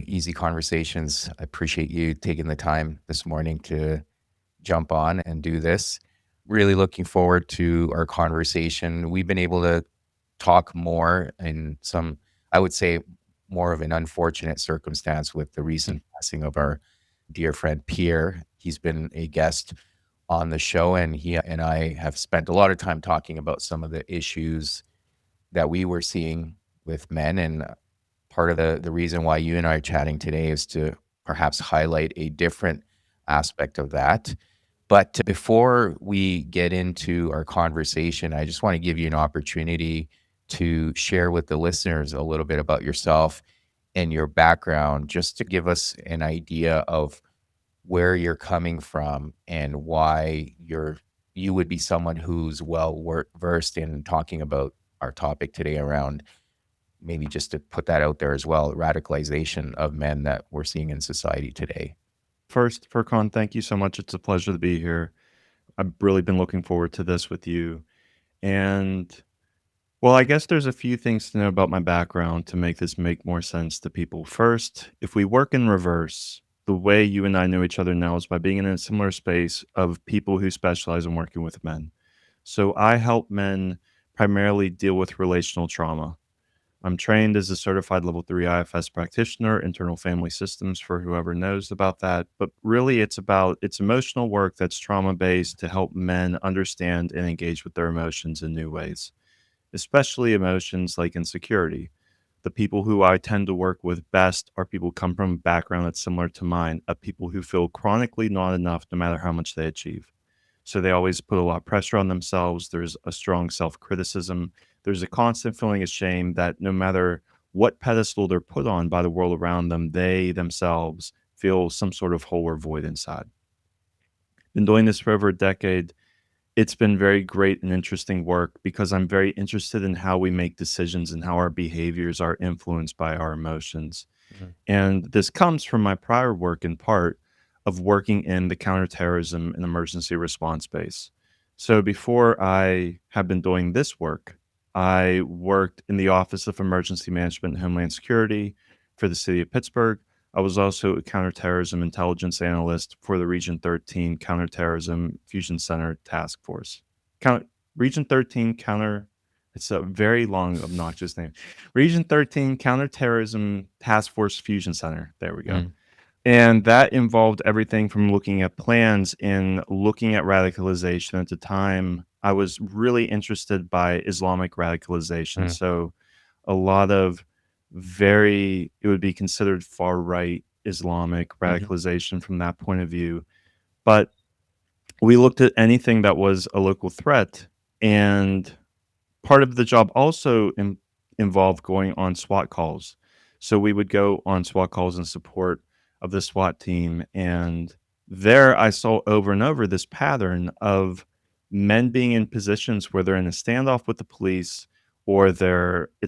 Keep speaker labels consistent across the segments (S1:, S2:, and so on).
S1: Easy Conversations. I appreciate you taking the time this morning to jump on and do this. Really looking forward to our conversation. We've been able to talk more in some, I would say, more of an unfortunate circumstance with the
S2: Mm.
S1: recent passing of our dear friend Pierre. He's been a guest on the show, and he and I have spent a lot of time talking about some of the issues that we were seeing with men. And part of the reason why you and I are chatting today is to perhaps highlight a different aspect of that. But before we get into our conversation, I just want to give you an opportunity to share with the listeners a little bit about yourself and your background, just to give us an idea of where you're coming from and why you would be someone who's versed in talking about our topic today around, maybe just to put that out there as well, radicalization of men that we're seeing in society today.
S2: First, Furkan, thank you so much. It's a pleasure to be here. I've really been looking forward to this with you. And well, I guess there's a few things to know about my background to make this make more sense to people. First, if we work in reverse, the way you and I know each other now is by being in a similar space of people who specialize in working with men. So I help men primarily deal with relational trauma. I'm trained as a certified level 3 IFS practitioner, internal family systems for whoever knows about that. But really, it's emotional work that's trauma based to help men understand and engage with their emotions in new ways, especially emotions like insecurity. The people who I tend to work with best are people who come from a background that's similar to mine, of people who feel chronically not enough no matter how much they achieve. So they always put a lot of pressure on themselves. There's a strong self criticism. There's a constant feeling of shame that no matter what pedestal they're put on by the world around them, they themselves feel some sort of hole or void inside. Been doing this for over a decade. It's been very great and interesting work because I'm very interested in how we make decisions and how our behaviors are influenced by our emotions.
S1: Mhm.
S2: And this comes from my prior work in part of working in the counterterrorism and emergency response space. So before I have been doing this work, I worked in the Office of Emergency Management and Homeland Security for the city of Pittsburgh. I was also a counterterrorism intelligence analyst for the Region 13 Counterterrorism Fusion Center Task Force. Count, Region 13 Counter, it's a very long, obnoxious name. Region 13 Counterterrorism Task Force Fusion Center. There we go.
S1: Mm.
S2: And that involved everything from looking at plans and looking at radicalization. At the time, I was really interested by Islamic radicalization.
S1: Mm.
S2: So a lot of very, it would be considered far right Islamic
S1: Mhm.
S2: radicalization from that point of view. But we looked at anything that was a local threat. And part of the job also involved going on SWAT calls. So we would go on SWAT calls in support of the SWAT team. And there I saw over and over this pattern of men being in positions where they're in a standoff with the police or it's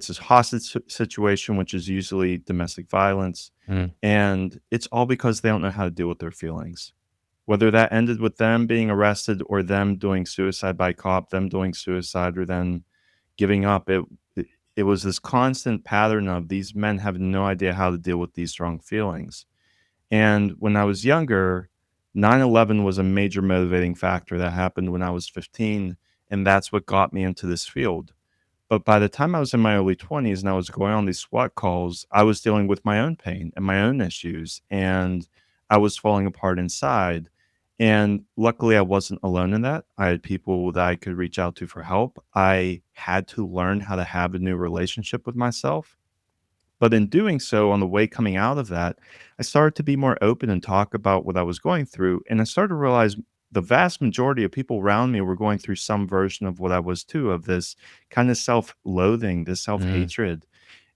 S2: a hostage situation, which is usually domestic violence.
S1: Mm.
S2: And it's all because they don't know how to deal with their feelings. Whether that ended with them being arrested or them doing suicide by cop, them doing suicide or then giving up, it it was this constant pattern of these men have no idea how to deal with these strong feelings. And when I was younger, 9/11 was a major motivating factor that happened when I was 15, and that's what got me into this field. But by the time I was in my early 20s and I was going on these SWAT calls, I was dealing with my own pain and my own issues, and I was falling apart inside. And luckily, I wasn't alone in that. I had people that I could reach out to for help. I had to learn how to have a new relationship with myself. But in doing so, on the way coming out of that, I started to be more open and talk about what I was going through. And I started to realize the vast majority of people around me were going through some version of what I was too, of this kind of self loathing, this self
S1: Mm.
S2: hatred,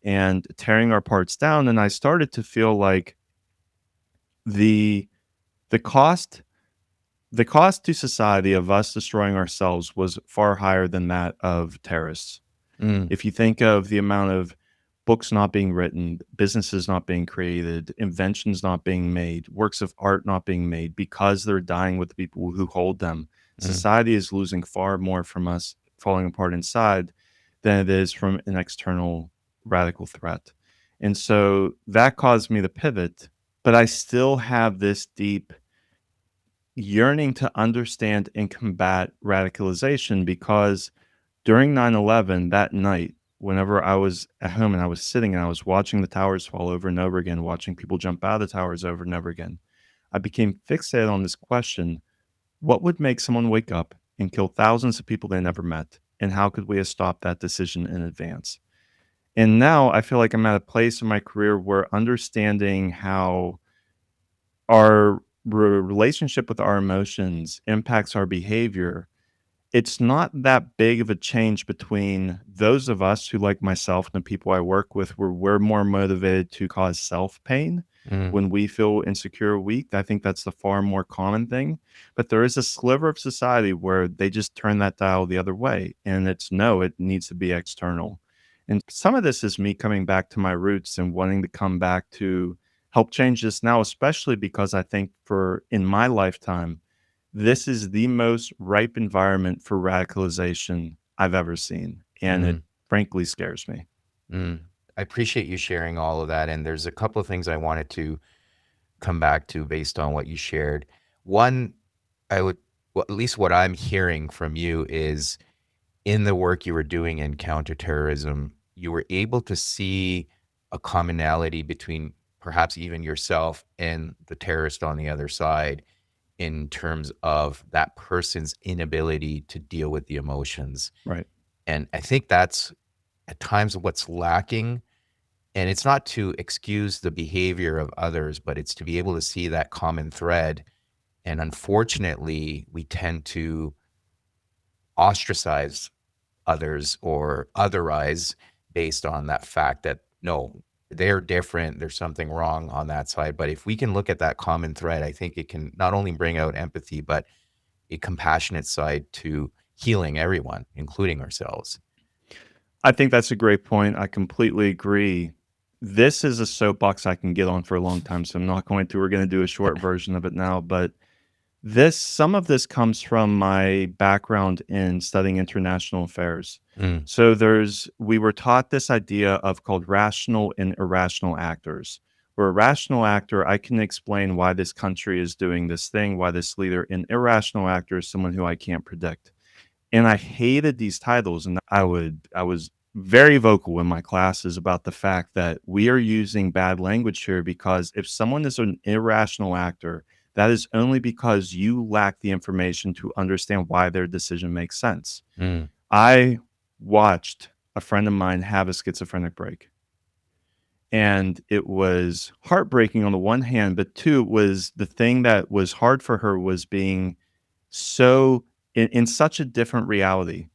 S2: and tearing our parts down. And I started to feel like the the cost the cost to society of us destroying ourselves was far higher than that of terrorists.
S1: Mm.
S2: If you think of the amount of books not being written, businesses not being created, inventions not being made, works of art not being made because they're dying with the people who hold them,
S1: Mm.
S2: society is losing far more from us falling apart inside than it is from an external radical threat. And so that caused me to pivot, but I still have this deep yearning to understand and combat radicalization because during 9/11 that night, whenever I was at home and I was sitting and I was watching the towers fall over and over again, watching people jump out of the towers over and over again, I became fixated on this question: what would make someone wake up and kill thousands of people they never met? And how could we have stopped that decision in advance? And now I feel like I'm at a place in my career where understanding how our relationship with our emotions impacts our behavior, it's not that big of a change between those of us who, like myself and the people I work with, where we're more motivated to cause self pain
S1: Mm,
S2: when we feel insecure or weak. I think that's the far more common thing. But there is a sliver of society where they just turn that dial the other way. And it's no, it needs to be external. And some of this is me coming back to my roots and wanting to come back to help change this now, especially because I think for in my lifetime, this is the most ripe environment for radicalization I've ever seen, and it
S1: mm,
S2: frankly scares me.
S1: mm. I appreciate you sharing all of that. And there's a couple of things I wanted to come back to based on what you shared. One, I would, well, at least what I'm hearing from you is in the work you were doing in counterterrorism, you were able to see a commonality between perhaps even yourself and the terrorist on the other side in terms of that person's inability to deal with the emotions.
S2: Right.
S1: And I think that's at times what's lacking. And it's not to excuse the behavior of others, but it's to be able to see that common thread. And unfortunately, we tend to ostracize others or otherize based on that fact that no, they're different. There's something wrong on that side. But if we can look at that common thread, I think it can not only bring out empathy, but a compassionate side to healing everyone, including ourselves.
S2: I think that's a great point. I completely agree. This is a soapbox I can get on for a long time, so I'm not going to. We're gonna do a short version of it now, but some of this comes from my background in studying international affairs.
S1: Mm,
S2: So we were taught this idea of called rational and irrational actors. Where a rational actor, I can explain why this country is doing this thing, why this leader, an irrational actor is someone who I can't predict. And I hated these titles, and I was very vocal in my classes about the fact that we are using bad language here because if someone is an irrational actor, that is only because you lack the information to understand why their decision makes sense.
S1: mm,
S2: I watched a friend of mine have a schizophrenic break, and it was heartbreaking on the one hand, but two, it was the thing that was hard for her was being so in such a different reality.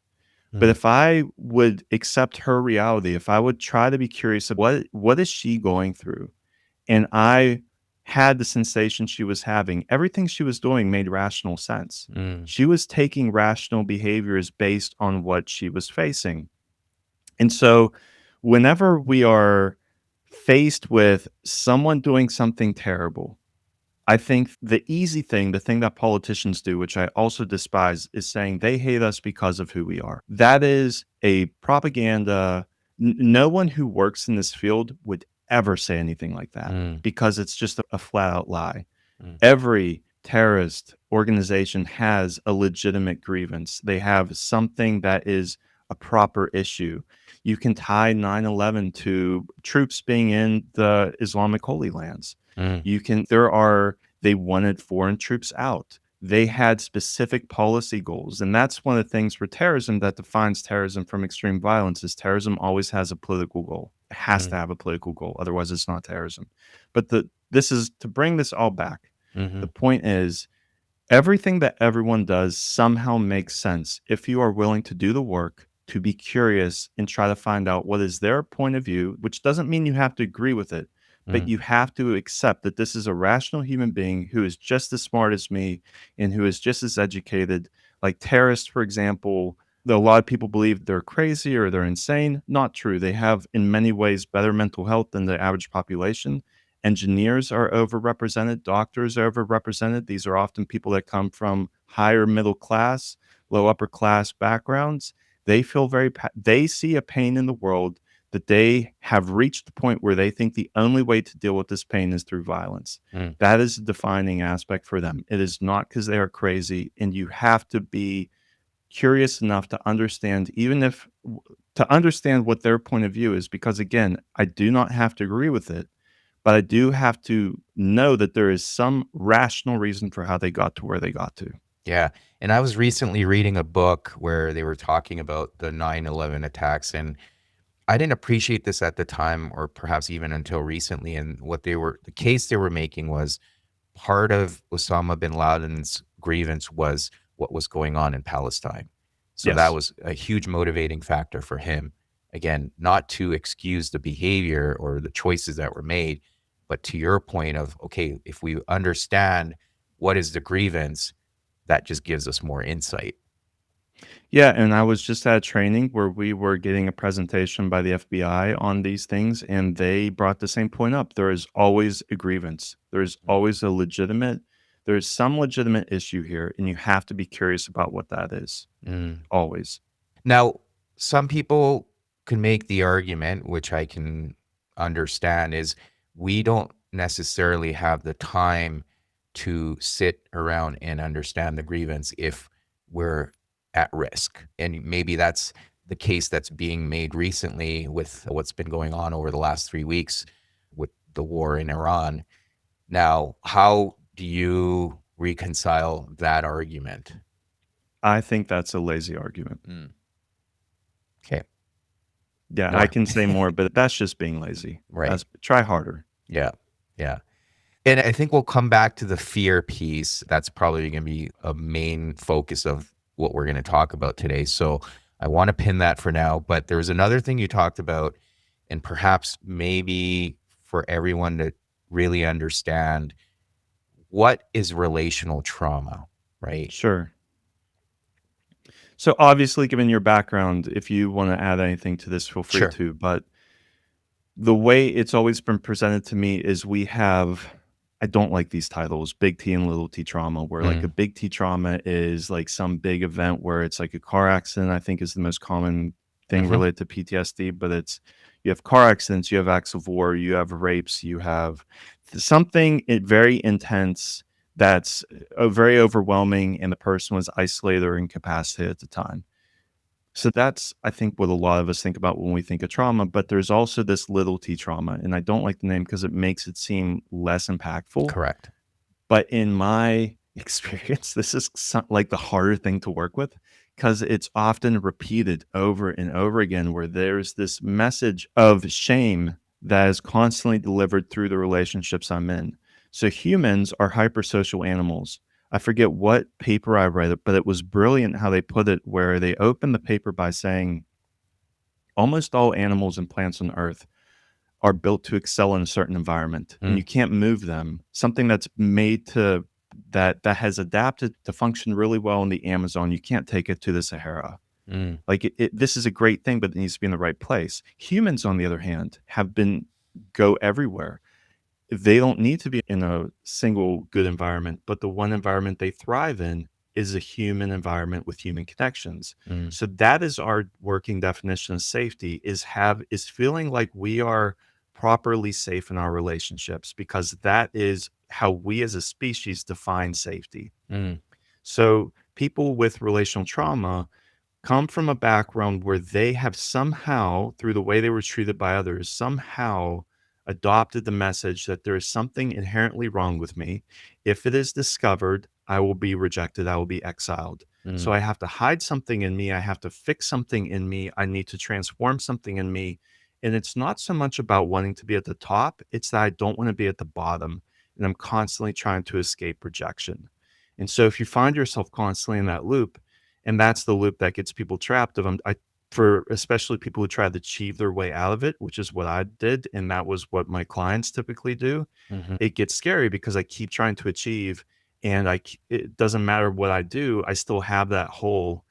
S2: But
S1: mm,
S2: if I would accept her reality, if I would try to be curious of what is she going through, and I had the sensation she was having, everything she was doing made rational sense.
S1: mm,
S2: She was taking rational behaviors based on what she was facing. And so whenever we are faced with someone doing something terrible, I think the easy thing, the thing that politicians do, which I also despise, is saying they hate us because of who we are. That is a propaganda. No one who works in this field would ever say anything like that
S1: mm,
S2: because it's just a flat out lie.
S1: mm,
S2: Every terrorist organization has a legitimate grievance. They have something that is a proper issue. You can tie 9/11 to troops being in the Islamic Holy Lands.
S1: mm,
S2: They wanted foreign troops out. They had specific policy goals. And that's one of the things for terrorism that defines terrorism from extreme violence is terrorism always has a political goal. It has to
S1: mm,
S2: have a political goal. Otherwise, it's not terrorism. But this is to bring this all back. The
S1: mhm,
S2: point is everything that everyone does somehow makes sense if you are willing to do the work, to be curious and try to find out what is their point of view, which doesn't mean you have to agree with it, but
S1: mm,
S2: you have to accept that this is a rational human being who is just as smart as me and who is just as educated. Like terrorists, for example, though a lot of people believe they're crazy or they're insane, not true. They have, in many ways, better mental health than the average population. Engineers are overrepresented, doctors are overrepresented. These are often people that come from higher middle class, low upper class backgrounds. They feel they see a pain in the world that they have reached the point where they think the only way to deal with this pain is through violence.
S1: Mm.
S2: That is a defining aspect for them. It is not because they are crazy, and you have to be curious enough to understand, even if to understand what their point of view is, because again, I do not have to agree with it, but I do have to know that there is some rational reason for how they got to where they got to.
S1: Yeah. And I was recently reading a book where they were talking about the 9/11 attacks, and I didn't appreciate this at the time, or perhaps even until recently. And the case they were making was part of Osama bin Laden's grievance was what was going on in Palestine. So that
S2: Yes.
S1: was a huge motivating factor for him. Again, not to excuse the behavior or the choices that were made, but to your point of, okay, if we understand what is the grievance, that just gives us more insight.
S2: Yeah, and I was just at a training where we were getting a presentation by the FBI on these things, and they brought the same point up. There is always a grievance. There's some legitimate issue here, and you have to be curious about what that is.
S1: Mm.
S2: Always.
S1: Now, some people can make the argument, which I can understand, is we don't necessarily have the time to sit around and understand the grievance if we're at risk. And maybe that's the case that's being made recently with what's been going on over the last 3 weeks with the war in Iran. Now, how do you reconcile that argument?
S2: I think that's a lazy argument.
S1: Mm. Okay.
S2: Yeah, I
S1: More.
S2: can say more, but that's just being lazy.
S1: Right.
S2: That's try harder.
S1: Yeah. Yeah. And I think we'll come back to the fear piece. That's probably going to be a main focus of what we're going to talk about today. So I want to pin that for now. But there was another thing you talked about, and perhaps maybe for everyone to really understand what is relational trauma, right?
S2: Sure. So obviously, given your background, if you want to add anything to this, feel free
S1: Sure.
S2: to. But the way it's always been presented to me is we have I don't like these titles, big T and little T trauma, where like a
S1: Mm.
S2: big T trauma is like some big event where it's like a car accident, I think is the most common thing
S1: Hmm.
S2: related to PTSD, but it's you have car accidents, you have acts of war, you have rapes, you have something very intense that's very overwhelming, and the person was isolated or incapacitated at the time. So that's, I think, what a lot of us think about when we think of trauma. But there's also this little t trauma. And I don't like the name because it makes it seem less impactful.
S1: Correct.
S2: But in my experience, this is like the harder thing to work with because it's often repeated over and over again, where there's this message of shame that is constantly delivered through the relationships I'm in. So humans are hypersocial animals. I forget what paper I read, but it was brilliant how they put it, where they opened the paper by saying almost all animals and plants on Earth are built to excel in a certain environment, and you
S1: Mm.
S2: can't move them. Something that's made to that has adapted to function really well in the Amazon, you can't take it to the Sahara.
S1: Mm.
S2: Like this is a great thing, but it needs to be in the right place. Humans, on the other hand, have been go everywhere. They don't need to be in a single good environment, but the one environment they thrive in is a human environment with human connections.
S1: Mm.
S2: So that is our working definition of safety, is feeling like we are properly safe in our relationships, because that is how we as a species define safety.
S1: Mm.
S2: So people with relational trauma come from a background where they have somehow, through the way they were treated by others, somehow adopted the message that there is something inherently wrong with me. If it is discovered, I will be rejected, I will be exiled. So
S1: Mm.
S2: I have to hide something in me, I have to fix something in me, I need to transform something in me. And it's not so much about wanting to be at the top, it's that I don't want to be at the bottom. And I'm constantly trying to escape rejection. And so if you find yourself constantly in that loop, and that's the loop that gets people trapped of for especially people who try to achieve their way out of it, which is what I did, and that was what my clients typically do.
S1: Mhm.
S2: It gets scary because I keep trying to achieve, and it doesn't matter what I do, I still have that hole.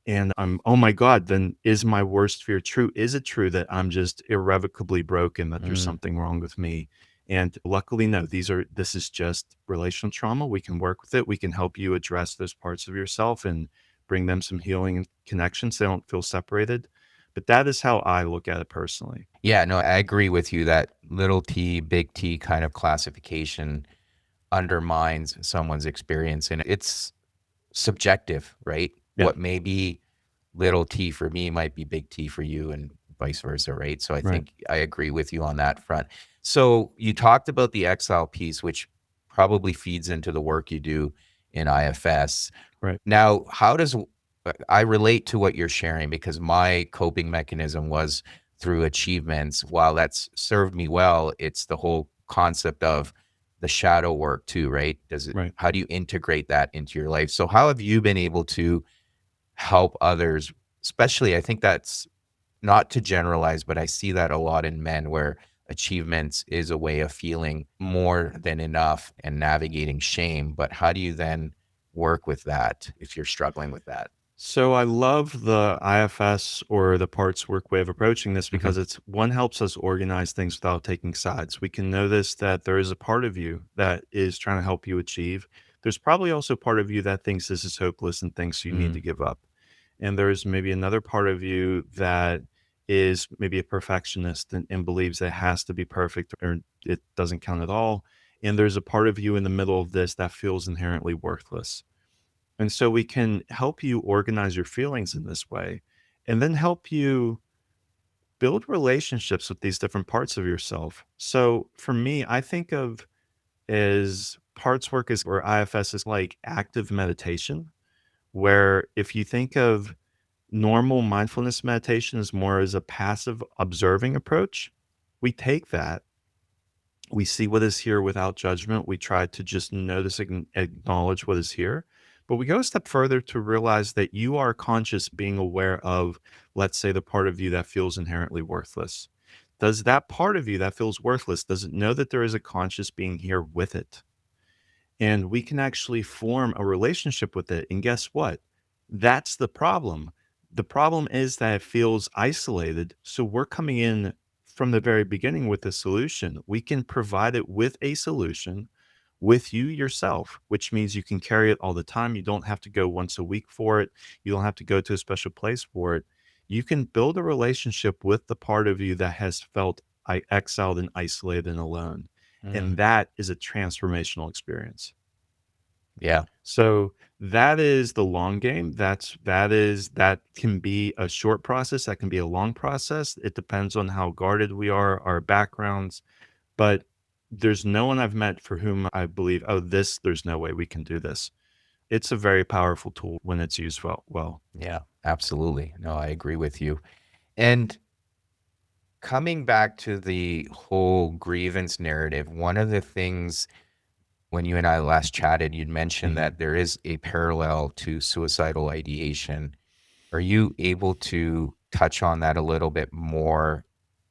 S2: And oh my God, then is my worst fear true? Is it true that I'm just irrevocably broken, that there's
S1: Mm.
S2: something wrong with me? And luckily, no, this is just relational trauma. We can work with it. We can help you address those parts of yourself and bring them some healing and connection so they don't feel separated. But that is how I look at it personally.
S1: Yeah, no, I agree with you that little t, big T kind of classification undermines someone's experience. And it's subjective, right?
S2: Yeah,
S1: What may be little t for me might be big T for you and vice versa, right? So I
S2: right,
S1: think I agree with you on that front. So you talked about the exile piece, which probably feeds into the work you do in IFS.
S2: right,
S1: Now, how does I relate to what you're sharing because my coping mechanism was through achievements. While that's served me well, it's the whole concept of the shadow work too, right?
S2: right.
S1: How do you integrate that into your life? So how have you been able to help others? Especially, I think that's not to generalize, but I see that a lot in men where achievements is a way of feeling more than enough and navigating shame. But how do you then work with that if you're struggling with that?
S2: So I love the IFS or the parts work way of approaching this
S1: Hmm.
S2: because it's one helps us organize things without taking sides. We can notice that there is a part of you that is trying to help you achieve. There's probably also part of you that thinks this is hopeless and thinks you need to
S1: Mm,
S2: give up. And there's maybe another part of you that is maybe a perfectionist and believes that it has to be perfect or it doesn't count at all. And there's a part of you in the middle of this that feels inherently worthless. And so we can help you organize your feelings in this way and then help you build relationships with these different parts of yourself. So for me, I think of as parts work is or IFS is like active meditation, where if you think of normal mindfulness meditation is more as a passive observing approach, we take that, we see what is here without judgment. We try to just notice and acknowledge what is here. But we go a step further to realize that you are conscious being aware of, let's say, the part of you that feels inherently worthless. Does that part of you that feels worthless, does it know that there is a conscious being here with it? And we can actually form a relationship with it. And guess what? That's the problem. The problem is that it feels isolated. So we're coming in from the very beginning with a solution. We can provide it with a solution with you yourself, which means you can carry it all the time. You don't have to go once a week for it. You don't have to go to a special place for it. You can build a relationship with the part of you that has felt exiled and isolated and alone.
S1: mm,
S2: And that is a transformational experience.
S1: yeah.
S2: So that is the long game. That can be a short process, that can be a long process. It depends on how guarded we are, our backgrounds, but there's no one I've met for whom I believe, "Oh, there's no way we can do this." It's a very powerful tool when it's used well.
S1: Yeah, absolutely. No, I agree with you. And coming back to the whole grievance narrative, one of the things when you and I last chatted, you'd mentioned
S2: Mhm.
S1: that there is a parallel to suicidal ideation. Are you able to touch on that a little bit more?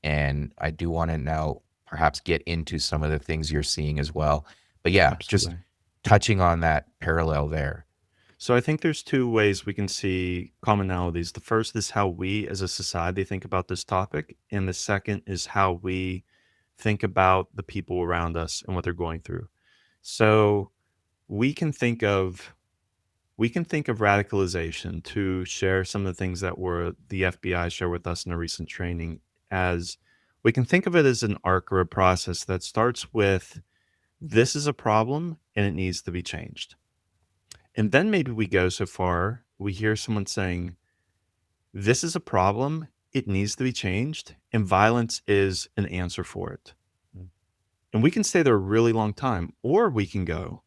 S1: And I do want to now perhaps get into some of the things you're seeing as well. But yeah, just
S2: Absolutely.
S1: touching on that parallel there.
S2: So I think there's two ways we can see commonalities. The first is how we as a society think about this topic, and the second is how we think about the people around us and what they're going through. So we can think of radicalization to share some of the things that were the FBI shared with us in a recent training as we can think of it as an arc or a process that starts with this is a problem and it needs to be changed. And then maybe we go so far, we hear someone saying, this is a problem, it needs to be changed, and violence is an answer for it.
S1: Mm,
S2: And we can stay there a really long time, or we can go,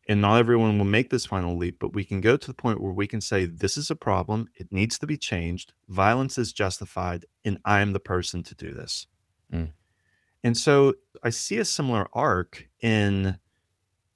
S2: and not everyone will make this final leap, but we can go to the point where we can say, this is a problem, it needs to be changed, violence is justified, and I am the person to do this.
S1: mm,
S2: And so I see a similar arc in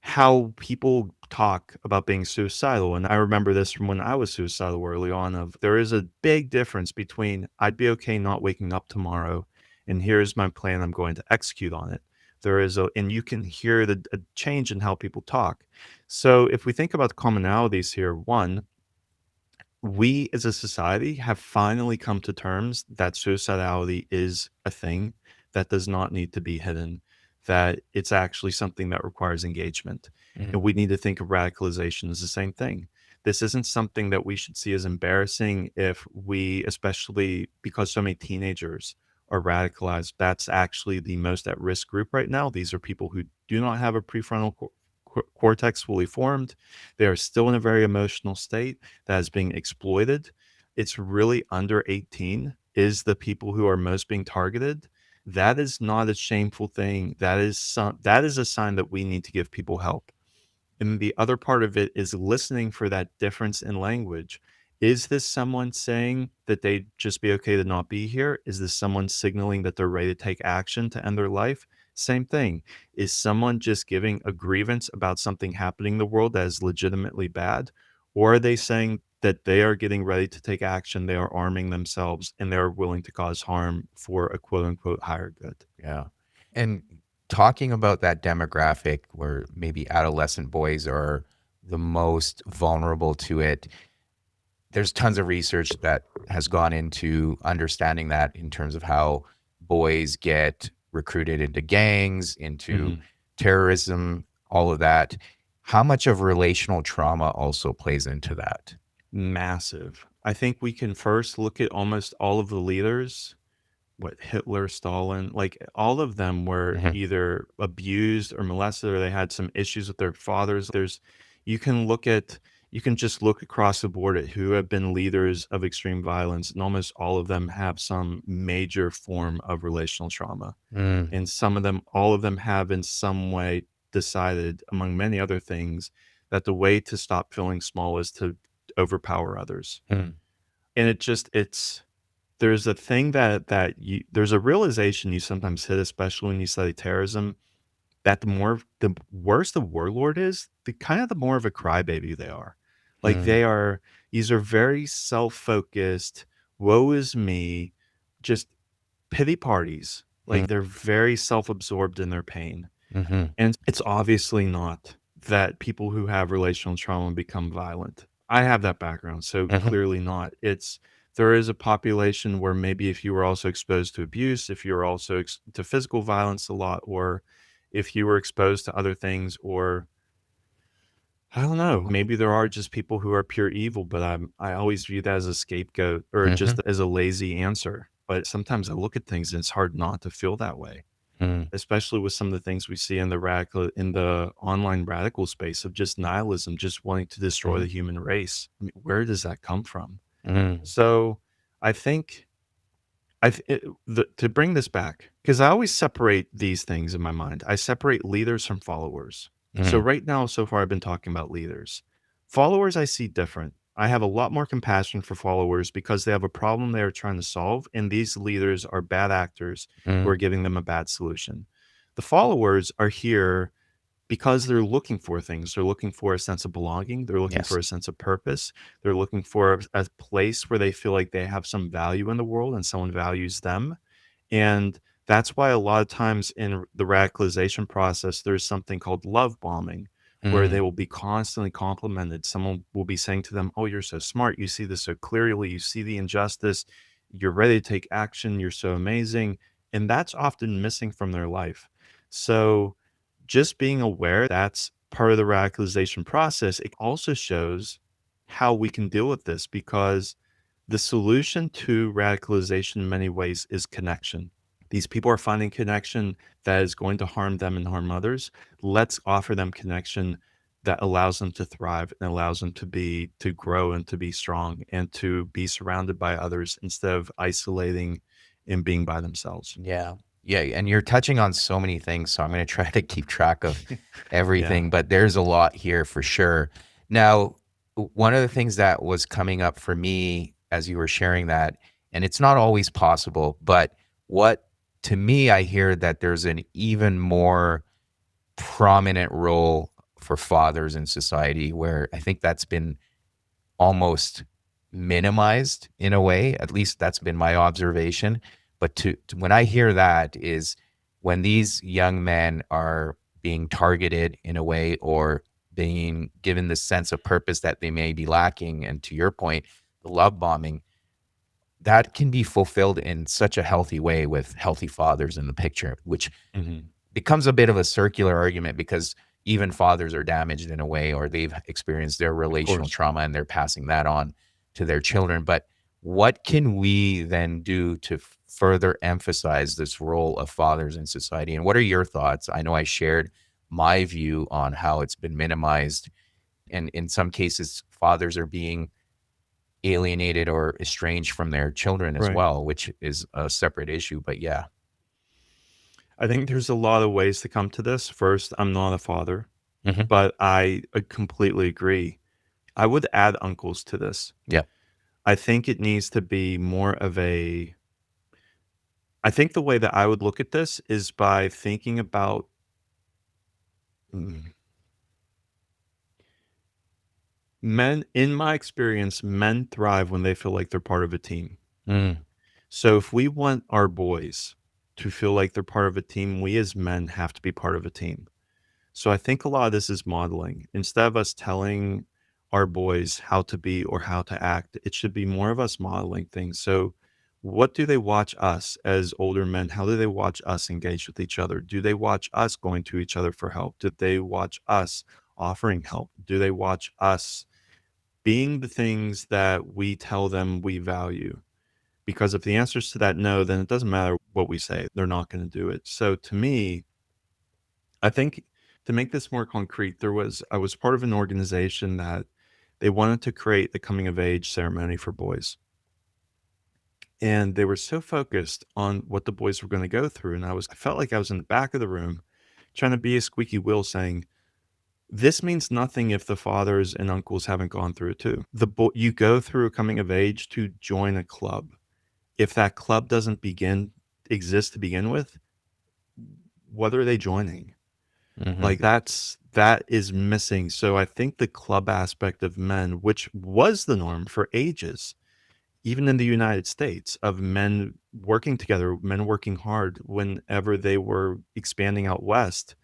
S2: how people talk about being suicidal. And I remember this from when I was suicidal early on of there is a big difference between I'd be okay not waking up tomorrow and here's my plan, I'm going to execute on it. There is a and you can hear a change in how people talk. So if we think about the commonalities here, one, we as a society have finally come to terms that suicidality is a thing that does not need to be hidden, that it's actually something that requires engagement.
S1: mm,
S2: And we need to think of radicalization as the same thing. this isn't something that we should see as embarrassing if we, especially because so many teenagers are radicalized, that's actually the most at risk group right now. These are people who do not have a prefrontal cortex fully formed. They are still in a very emotional state that is being exploited. It's really under 18 is the people who are most being targeted. That is not a shameful thing. That is a sign that we need to give people help. And the other part of it is listening for that difference in language. Is this someone saying that they'd just be okay to not be here? Is this someone signaling that they're ready to take action to end their life? Same thing. Is someone just giving a grievance about something happening in the world that is legitimately bad? Or are they saying that they are getting ready to take action, they are arming themselves, and they're willing to cause harm for a quote unquote higher good?
S1: Yeah. And talking about that demographic where maybe adolescent boys are the most vulnerable to it, there's tons of research that has gone into understanding that in terms of how boys get recruited into gangs, into
S2: Mhm.
S1: terrorism, all of that. How much of relational trauma also plays into that?
S2: Massive. I think we can first look at almost all of the leaders, what Hitler, Stalin, like all of them were
S1: Hmm.
S2: either abused or molested or they had some issues with their fathers. You can look at, you can just look across the board at who have been leaders of extreme violence, and almost all of them have some major form of relational trauma.
S1: Mm,
S2: And some of them, all of them have in some way decided, among many other things, that the way to stop feeling small is to overpower others.
S1: mm,
S2: And it's there's a thing there's a realization you sometimes hit, especially when you study terrorism, that the worse the warlord is, the more of a crybaby they are. Like
S1: mm,
S2: these are very self-focused, woe is me, just pity parties.
S1: mm,
S2: Like they're very self-absorbed in their pain.
S1: mhm,
S2: And it's obviously not that people who have relational trauma become violent. I have that background, so
S1: mhm,
S2: clearly not. There is a population where maybe if you were also exposed to abuse, if you were also to physical violence a lot, or if you were exposed to other things, or I don't know, maybe there are just people who are pure evil, but I always view that as a scapegoat or
S1: mhm,
S2: just as a lazy answer. But sometimes I look at things and it's hard not to feel that way,
S1: mm,
S2: especially with some of the things we see in the online radical space of just nihilism, just wanting to destroy the
S1: mhm,
S2: human race. I mean, where does that come from?
S1: mm,
S2: So I think to bring this back, because I always separate these things in my mind. I separate leaders from followers. So
S1: mm,
S2: right now, so far, I've been talking about leaders. Followers, I see different. I have a lot more compassion for followers because they have a problem they are trying to solve, and these leaders are bad actors who
S1: mm.
S2: are giving them a bad solution. The followers are here because they're looking for things. They're looking for a sense of belonging. They're looking for
S1: Yes.
S2: a sense of purpose. They're looking for a place where they feel like they have some value in the world and someone values them. And that's why a lot of times in the radicalization process, there's something called love bombing, where they
S1: Mm,
S2: will be constantly complimented. Someone will be saying to them, "Oh, you're so smart. You see this so clearly. You see the injustice. You're ready to take action. You're so amazing." And that's often missing from their life. So just being aware that's part of the radicalization process, it also shows how we can deal with this because the solution to radicalization in many ways is connection. These people are finding connection that is going to harm them and harm others. Let's offer them connection that allows them to thrive and allows them to grow and to be strong and to be surrounded by others instead of isolating and being by themselves.
S1: yeah. Yeah. And you're touching on so many things. So I'm going to try to keep track of
S2: Yeah.
S1: everything, but there's a lot here for sure. Now, one of the things that was coming up for me as you were sharing that, and it's not always possible, but what to me, I hear that there's an even more prominent role for fathers in society where I think that's been almost minimized in a way. At least that's been my observation. But when I hear that is when these young men are being targeted in a way or being given the sense of purpose that they may be lacking. And to your point, the love bombing, that can be fulfilled in such a healthy way with healthy fathers in the picture, which
S2: Mhm.
S1: becomes a bit of a circular argument because even fathers are damaged in a way, or they've experienced their
S2: Of
S1: relational
S2: course.
S1: trauma and they're passing that on to their children. But what can we then do to further emphasize this role of fathers in society? And what are your thoughts? I know I shared my view on how it's been minimized. And in some cases, fathers are being alienated or estranged from their children as
S2: Right.
S1: well, which is a separate issue. But yeah.
S2: I think there's a lot of ways to come to this. First, I'm not a father,
S1: Hmm.
S2: but I completely agree. I would add uncles to this.
S1: Yeah.
S2: I think it needs to be more of a I think the way that I would look at this is by thinking about mm, men in my experience, men thrive when they feel like they're part of a team.
S1: Mm,
S2: So if we want our boys to feel like they're part of a team, we as men have to be part of a team. So I think a lot of this is modeling. Instead of us telling our boys how to be or how to act, it should be more of us modeling things. So what do they watch us as older men? How do they watch us engage with each other? Do they watch us going to each other for help? Do they watch us offering help? Do they watch us being the things that we tell them we value? Because if the answer is to that no, then it doesn't matter what we say. They're not going to do it. So to me, I think to make this more concrete, I was part of an organization that they wanted to create the coming of age ceremony for boys. And they were so focused on what the boys were going to go through. And I felt like I was in the back of the room trying to be a squeaky wheel saying, this means nothing if the fathers and uncles haven't gone through it too. You go through a coming of age to join a club. If that club doesn't exist to begin with, what are they joining?
S1: hmm
S2: Like, that is missing, so I think the club aspect of men, which was the norm for ages, even in the United States, of men working together, men working hard whenever they were expanding out west,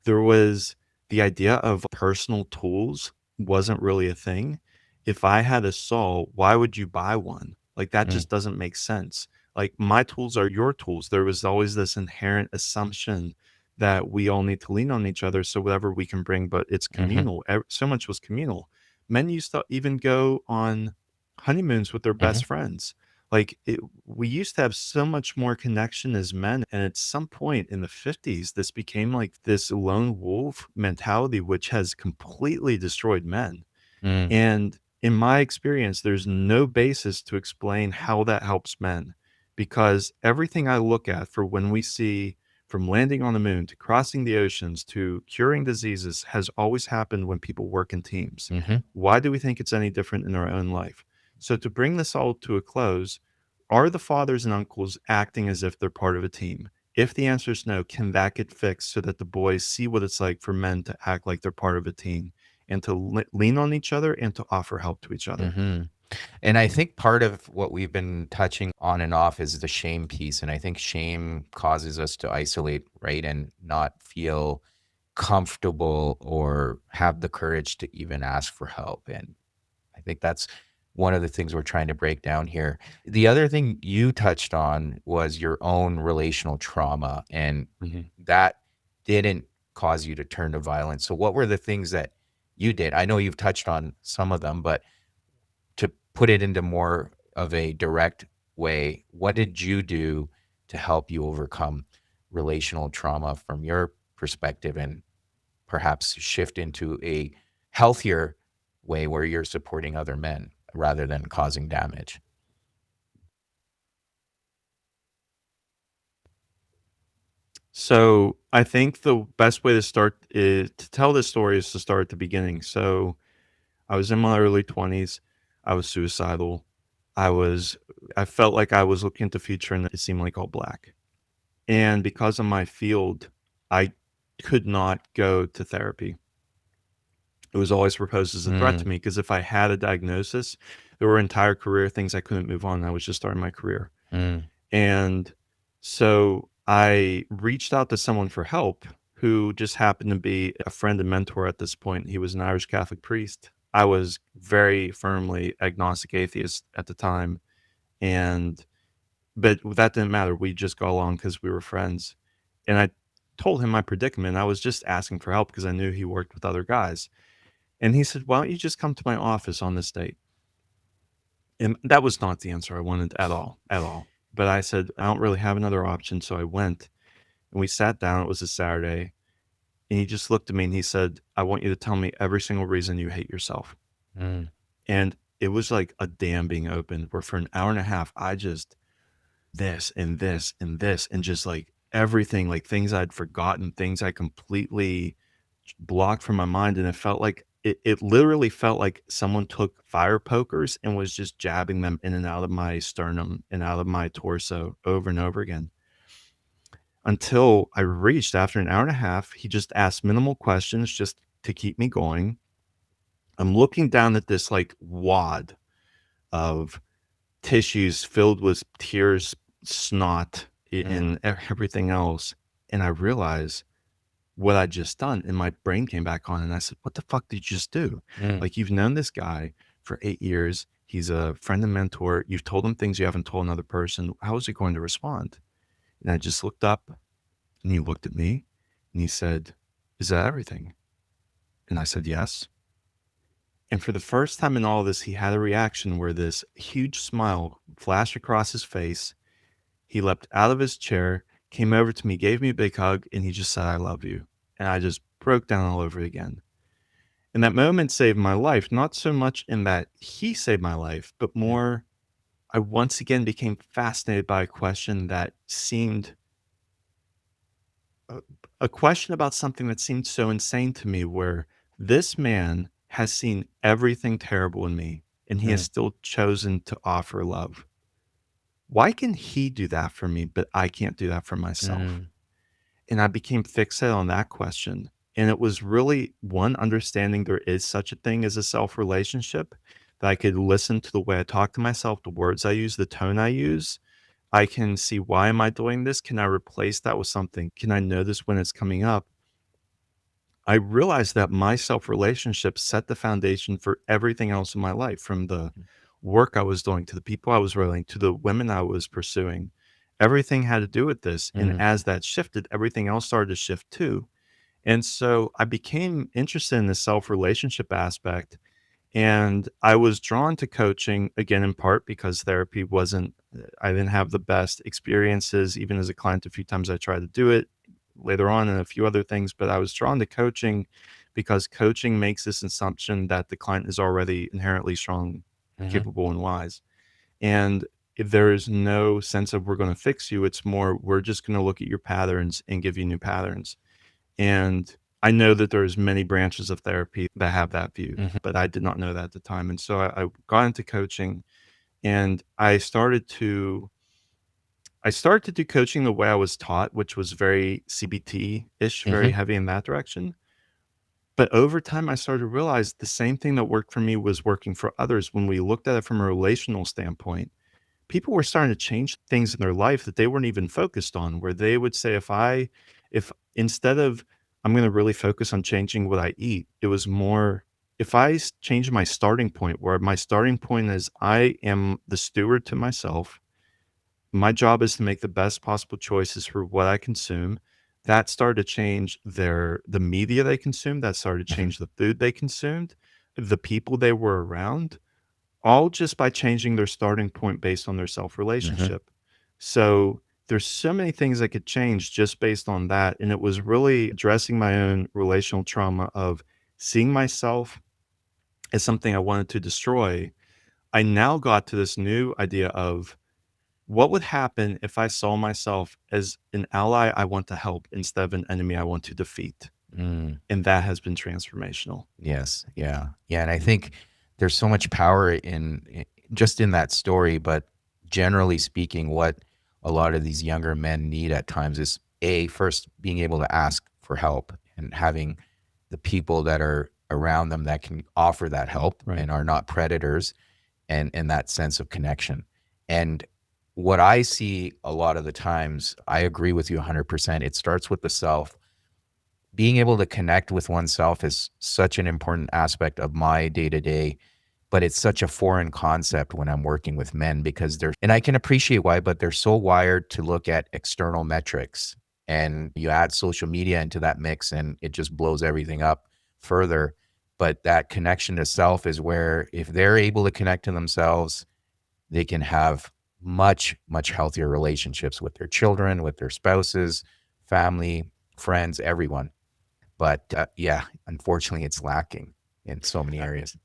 S2: there was the idea of personal tools wasn't really a thing. If I had a saw, why would you buy one? Like, that
S1: mm,
S2: just doesn't make sense. Like, my tools are your tools. There was always this inherent assumption that we all need to lean on each other, so whatever we can bring, but it's
S1: hmm
S2: communal. So much was communal. Men used to even go on honeymoons with their
S1: hmm
S2: best friends. We used to have so much more connection as men, and at some point in the 50s, this became like this lone wolf mentality, which has completely destroyed men.
S1: mm,
S2: And in my experience, there's no basis to explain how that helps men, because everything I look at for when we see from landing on the moon to crossing the oceans to curing diseases has always happened when people work in teams.
S1: hmm
S2: Why do we think it's any different in our own life? So, to bring this all to a close, are the fathers and uncles acting as if they're part of a team? If the answer is no, can that get fixed so that the boys see what it's like for men to act like they're part of a team and to lean on each other and to offer help to each other?
S1: hmm And I think part of what we've been touching on and off is the shame piece. And I think shame causes us to isolate, right? And not feel comfortable or have the courage to even ask for help. And I think that's one of the things we're trying to break down here. The other thing you touched on was your own relational trauma, and
S2: Mhm.
S1: that didn't cause you to turn to violence. So, what were the things that you did? I know you've touched on some of them, but to put it into more of a direct way, what did you do to help you overcome relational trauma from your perspective and perhaps shift into a healthier way where you're supporting other men rather than causing damage?
S2: So I think the best way to start is to tell this story is to start at the beginning. So I was in my early 20s. I was suicidal. I was I felt like I was looking at the future and it seemed like all black. And because of my field, I could not go to therapy. It was always proposed as a threat
S1: Mm,
S2: to me because if I had a diagnosis, there were entire career things I couldn't move on. I was just starting my career.
S1: mm,
S2: And so I reached out to someone for help who just happened to be a friend and mentor at this point. He was an Irish Catholic priest. I was very firmly agnostic atheist at the time. And but that didn't matter. We just got along because we were friends. And I told him my predicament. I was just asking for help because I knew he worked with other guys. And he said, "Why don't you just come to my office on this date?" And that was not the answer I wanted at all, at all. But I said, I don't really have another option. So I went and we sat down. It was a Saturday. And he just looked at me and he said, "I want you to tell me every single reason you hate yourself."
S1: Mm.
S2: And it was like a dam being opened where for an hour and a half, I just this and this and this and just like everything, like things I'd forgotten, things I completely blocked from my mind. And it felt like it literally felt like someone took fire pokers and was just jabbing them in and out of my sternum and out of my torso over and over again until I reached after an hour and a half. He just asked minimal questions just to keep me going. I'm looking down at this like wad of tissues filled with tears, snot,
S1: Mm.
S2: and everything else. And I realized what I'd just done. And my brain came back on. And I said, "What the fuck did you just do?
S1: Mm.
S2: Like, you've known this guy for 8 years. He's a friend and mentor. You've told him things you haven't told another person. How is he going to respond?" And I just looked up and he looked at me and he said, "Is that everything?" And I said, "Yes." And for the first time in all of this, he had a reaction where this huge smile flashed across his face. He leapt out of his chair, came over to me, gave me a big hug, and he just said, "I love you." And I just broke down all over again. And that moment saved my life, not so much in that he saved my life, but
S1: Mm.
S2: more, I once again became fascinated by a question that seemed a, a question about something that seemed so insane to me, where this man has seen everything terrible in me and he has
S1: Mm.
S2: still chosen to offer love. Why can he do that for me, but I can't do that for myself?
S1: Mm.
S2: And I became fixated on that question. And it was really one, understanding there is such a thing as a self relationship, that I could listen to the way I talk to myself, the words I use, the tone I use. I can see, why am I doing this? Can I replace that with something? Can I notice when it's coming up? I realized that my self relationship set the foundation for everything else in my life, from the work I was doing to the people I was relating to the women I was pursuing. Everything had to do with this. And
S1: Mm.
S2: as that shifted, everything else started to shift too. And so I became interested in the self relationship aspect. And I was drawn to coaching again, in part because therapy wasn't, I didn't have the best experiences. Even as a client, a few times I tried to do it later on and a few other things, but I was drawn to coaching because coaching makes this assumption that the client is already inherently strong,
S1: Mhm.
S2: capable, and wise. And if there is no sense of we're going to fix you, it's more, we're just going to look at your patterns and give you new patterns. And I know that there's many branches of therapy that have that view,
S1: Mhm.
S2: but I did not know that at the time. And so I got into coaching and I started to do coaching the way I was taught, which was very CBT-ish, very
S1: Mhm.
S2: heavy in that direction. But over time, I started to realize the same thing that worked for me was working for others. When we looked at it from a relational standpoint, people were starting to change things in their life that they weren't even focused on, where they would say, if instead of, I'm going to really focus on changing what I eat, it was more, if I change my starting point, where my starting point is I am the steward to myself, my job is to make the best possible choices for what I consume. That started to change the media they consumed. That started to
S1: Mhm.
S2: change the food they consumed, the people they were around, all just by changing their starting point based on their self
S1: Mhm.
S2: relationship. So there's so many things I could change just based on that. And it was really addressing my own relational trauma of seeing myself as something I wanted to destroy. I now got to this new idea of, what would happen if I saw myself as an ally I want to help instead of an enemy I want to defeat?
S1: Mm.
S2: And that has been transformational.
S1: Yes. Yeah. Yeah. And I think there's so much power in just in that story, but generally speaking, what a lot of these younger men need at times is first being able to ask for help and having the people that are around them that can offer that help
S2: Right.
S1: and are not predators, and that sense of connection. And what I see a lot of the times, I agree with you 100%. It starts with the self. Being able to connect with oneself is such an important aspect of my day to day, but it's such a foreign concept when I'm working with men because and I can appreciate why, but they're so wired to look at external metrics. And you add social media into that mix and it just blows everything up further. But that connection to self is where if they're able to connect to themselves, they can have much, much healthier relationships with their children, with their spouses, family, friends, everyone. But yeah, unfortunately, it's lacking in so many areas.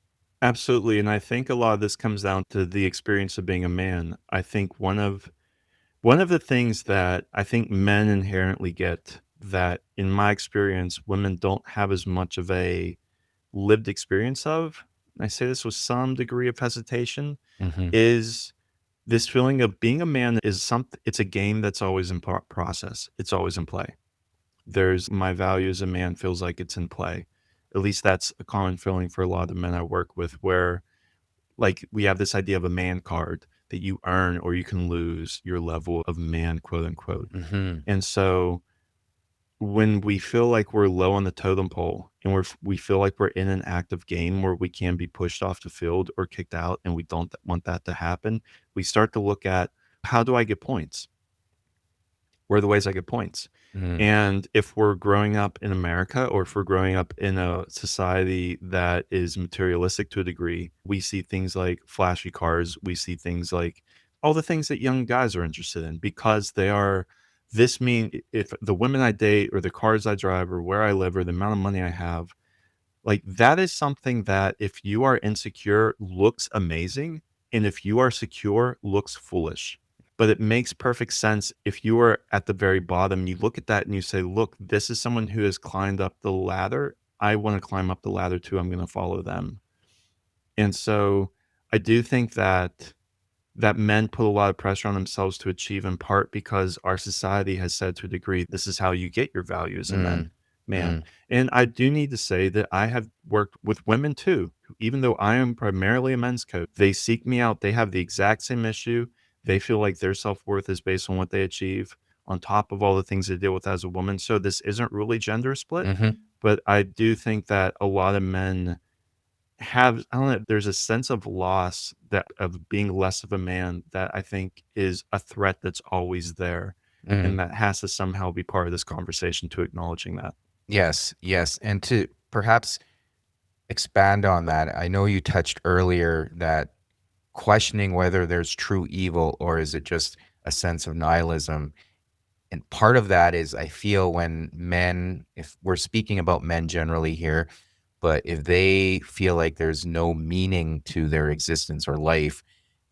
S2: Absolutely, and I think a lot of this comes down to the experience of being a man. I think one of the things that I think men inherently get that, in my experience, women don't have as much of a lived experience of, and I say this with some degree of hesitation,
S1: Hmm.
S2: is this feeling of being a man is something. It's a game that's always in process. It's always in play. There's my value as a man feels like it's in play. At least that's a common feeling for a lot of the men I work with, where like we have this idea of a man card that you earn or you can lose your level of man, quote unquote.
S1: Hmm.
S2: And so when we feel like we're low on the totem pole and we feel like we're in an active game where we can be pushed off the field or kicked out and we don't want that to happen, we start to look at, how do I get points? What are the ways I get points?
S1: Hmm.
S2: And if we're growing up in America or if we're growing up in a society that is materialistic to a degree, we see things like flashy cars. We see things like all the things that young guys are interested in because they are, this mean if the women I date or the cars I drive or where I live or the amount of money I have, like that is something that if you are insecure looks amazing. And if you are secure looks foolish, but it makes perfect sense if you are at the very bottom, you look at that and you say, "Look, this is someone who has climbed up the ladder. I wanna climb up the ladder too. I'm gonna follow them." And so, I do think that men put a lot of pressure on themselves to achieve in part because our society has said to a degree, this is how you get your value as a
S1: Mm.
S2: man.
S1: Mm.
S2: And I do need to say that I have worked with women too, even though I am primarily a men's coach. They seek me out. They have the exact same issue. They feel like their self-worth is based on what they achieve on top of all the things they deal with as a woman. So this isn't really gender split,
S1: Mhm.
S2: but I do think that a lot of men have, I don't know, there's a sense of loss that of being less of a man that I think is a threat that's always there, and
S1: Mm.
S2: that has to somehow be part of this conversation to acknowledging that.
S1: Yes, yes, and to perhaps expand on that, I know you touched earlier that questioning whether there's true evil or is it just a sense of nihilism. And part of that is I feel when men, if we're speaking about men generally here, but if they feel like there's no meaning to their existence or life,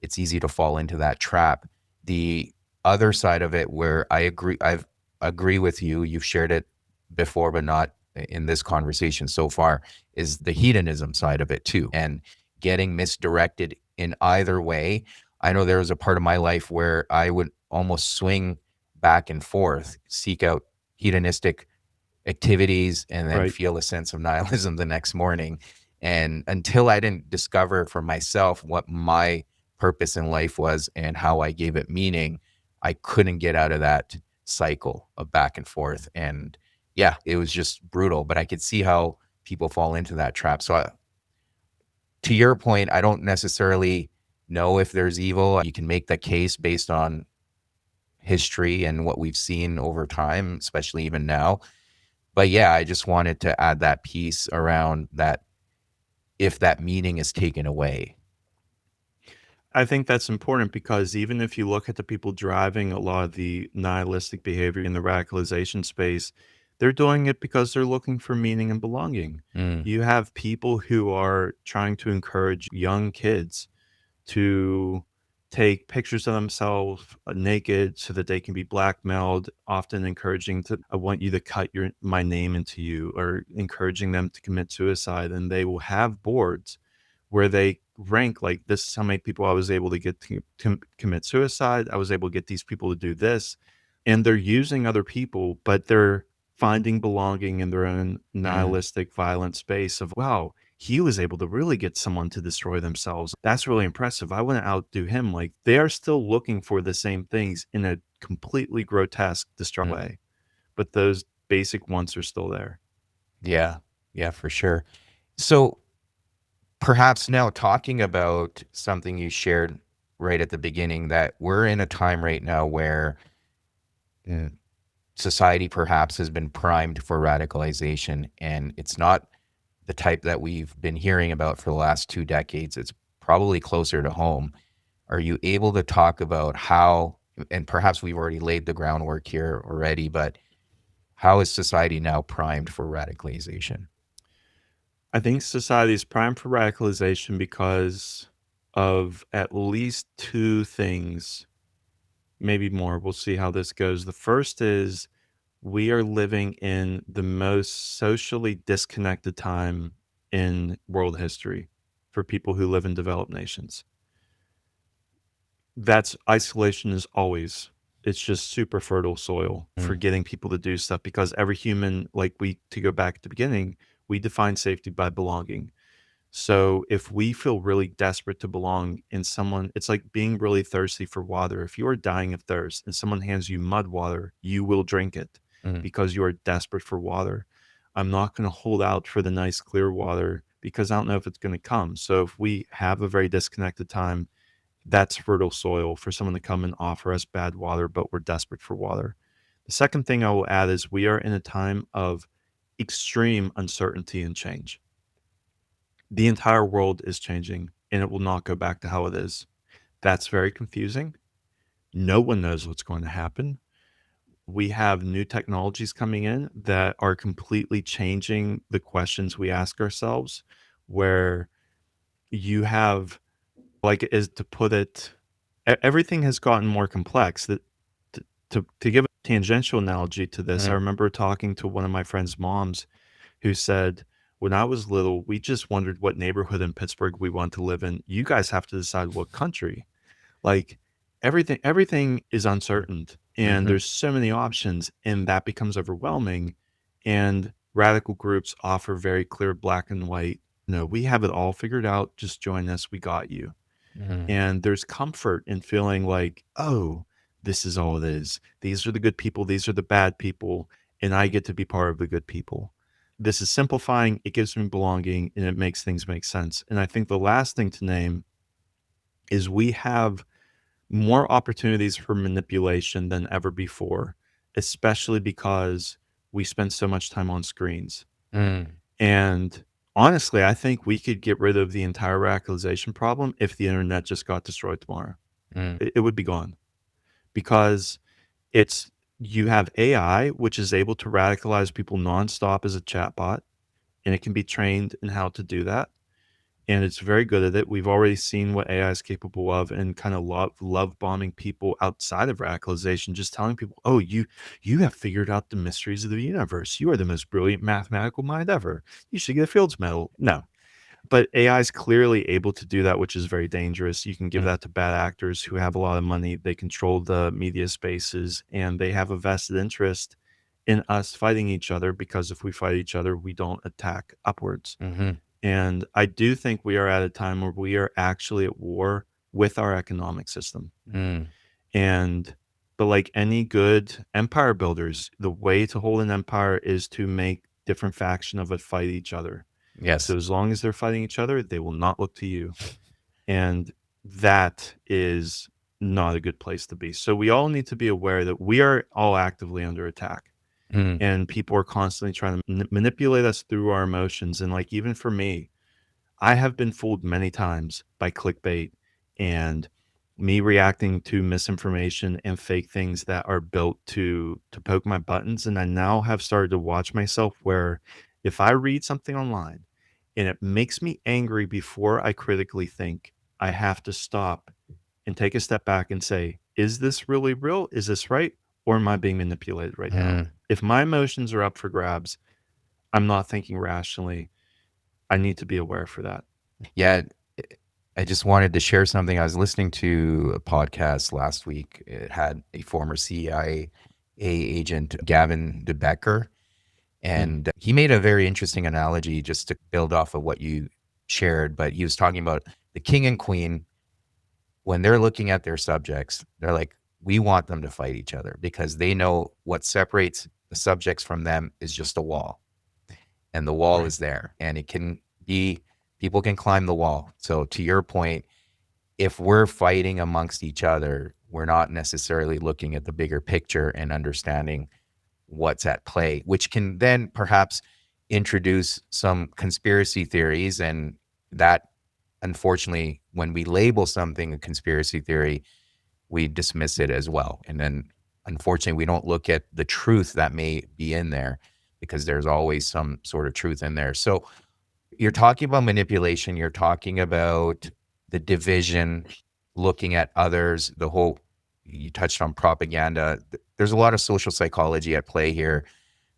S1: it's easy to fall into that trap. The other side of it where I've agree with you, you've shared it before, but not in this conversation so far, is the hedonism side of it too. And getting misdirected in either way. I know there was a part of my life where I would almost swing back and forth, seek out hedonistic activities, and then
S2: Right.
S1: feel a sense of nihilism the next morning. And until I didn't discover for myself what my purpose in life was and how I gave it meaning, I couldn't get out of that cycle of back and forth. And yeah, it was just brutal, but I could see how people fall into that trap. So, to your point, I don't necessarily know if there's evil. You can make the case based on history and what we've seen over time, especially even now. But yeah, I just wanted to add that piece around that if that meaning is taken away.
S2: I think that's important because even if you look at the people driving a lot of the nihilistic behavior in the radicalization space, they're doing it because they're looking for meaning and belonging.
S1: Mm.
S2: You have people who are trying to encourage young kids to take pictures of themselves naked so that they can be blackmailed, often encouraging to, I want you to cut my name into you, or encouraging them to commit suicide. And they will have boards where they rank like, this is how many people I was able to get to commit suicide. I was able to get these people to do this. And they're using other people, but they're finding belonging in their own
S1: Mm.
S2: nihilistic, violent space of, wow, he was able to really get someone to destroy themselves. That's really impressive. I want to outdo him. Like they are still looking for the same things in a completely grotesque, destructive
S1: Mm.
S2: way, but those basic wants are still there.
S1: Yeah. Yeah, for sure. So perhaps now talking about something you shared right at the beginning, that we're in a time right now where society perhaps has been primed for radicalization, and it's not the type that we've been hearing about for the last 2 decades. It's probably closer to home. Are you able to talk about how, and perhaps we've already laid the groundwork here already, but how is society now primed for radicalization?
S2: I think society is primed for radicalization because of at least two things, maybe more. We'll see how this goes. The first is we are living in the most socially disconnected time in world history for people who live in developed nations. That's isolation is always, it's just super fertile soil for
S1: Mm,
S2: getting people to do stuff because every human, like we, to go back at the beginning, we define safety by belonging. So if we feel really desperate to belong in someone, it's like being really thirsty for water. If you are dying of thirst and someone hands you mud water, you will drink it
S1: mm,
S2: because you are desperate for water. I'm not going to hold out for the nice clear water because I don't know if it's going to come. So if we have a very disconnected time, that's fertile soil for someone to come and offer us bad water, but we're desperate for water. The second thing I will add is we are in a time of extreme uncertainty and change. The entire world is changing and it will not go back to how it is. That's very confusing. No one knows what's going to happen. We have new technologies coming in that are completely changing the questions we ask ourselves, where you have, like, is to put it, everything has gotten more complex. That to give a tangential analogy to this, I
S1: mm,
S2: remember talking to one of my friend's moms who said, when I was little, we just wondered what neighborhood in Pittsburgh we want to live in. You guys have to decide what country. Like everything is uncertain and
S1: mhm,
S2: there's so many options and that becomes overwhelming. And radical groups offer very clear black and white. No, we have it all figured out. Just join us. We got you.
S1: mm,
S2: And there's comfort in feeling like, oh, this is all it is. These are the good people. These are the bad people. And I get to be part of the good people. This is simplifying. It gives me belonging and it makes things make sense. And I think the last thing to name is we have more opportunities for manipulation than ever before, especially because we spend so much time on screens.
S1: mm,
S2: And honestly, I think we could get rid of the entire radicalization problem if the internet just got destroyed tomorrow.
S1: mm,
S2: It would be gone because it's, you have AI, which is able to radicalize people nonstop as a chatbot, and it can be trained in how to do that. And it's very good at it. We've already seen what AI is capable of, and kind of love bombing people outside of radicalization, just telling people, "Oh, you have figured out the mysteries of the universe. You are the most brilliant mathematical mind ever. You should get a Fields Medal." No, but AI is clearly able to do that, which is very dangerous. You can give
S1: mm,
S2: that to bad actors who have a lot of money. They control the media spaces, and they have a vested interest in us fighting each other because if we fight each other, we don't attack upwards.
S1: mhm,
S2: And I do think we are at a time where we are actually at war with our economic system.
S1: mm.
S2: And but like any good empire builders, the way to hold an empire is to make different faction of it fight each other. So
S1: Yes.
S2: as long as they're fighting each other, they will not look to you. And that is not a good place to be. So we all need to be aware that we are all actively under attack
S1: Mm,
S2: and people are constantly trying to manipulate us through our emotions. And like, even for me, I have been fooled many times by clickbait and me reacting to misinformation and fake things that are built to poke my buttons. And I now have started to watch myself where if I read something online and it makes me angry before I critically think, I have to stop and take a step back and say, is this really real? Is this right? Or am I being manipulated right now?
S1: mm.
S2: If my emotions are up for grabs, I'm not thinking rationally. I need to be aware for that.
S1: Yeah, I just wanted to share something. I was listening to a podcast last week. It had a former CIA agent, Gavin DeBecker,
S2: Mm,
S1: and he made a very interesting analogy just to build off of what you shared. But he was talking about the king and queen when they're looking at their subjects, they're like, we want them to fight each other because they know what separates the subjects from them is just a wall. And the wall
S2: right.
S1: is there. And it can be, people can climb the wall. So to your point, if we're fighting amongst each other, we're not necessarily looking at the bigger picture and understanding what's at play, which can then perhaps introduce some conspiracy theories. And that, unfortunately, when we label something a conspiracy theory, we dismiss it as well. And then, unfortunately, we don't look at the truth that may be in there, because there's always some sort of truth in there. So you're talking about manipulation, you're talking about the division, looking at others, the whole, you touched on propaganda. There's a lot of social psychology at play here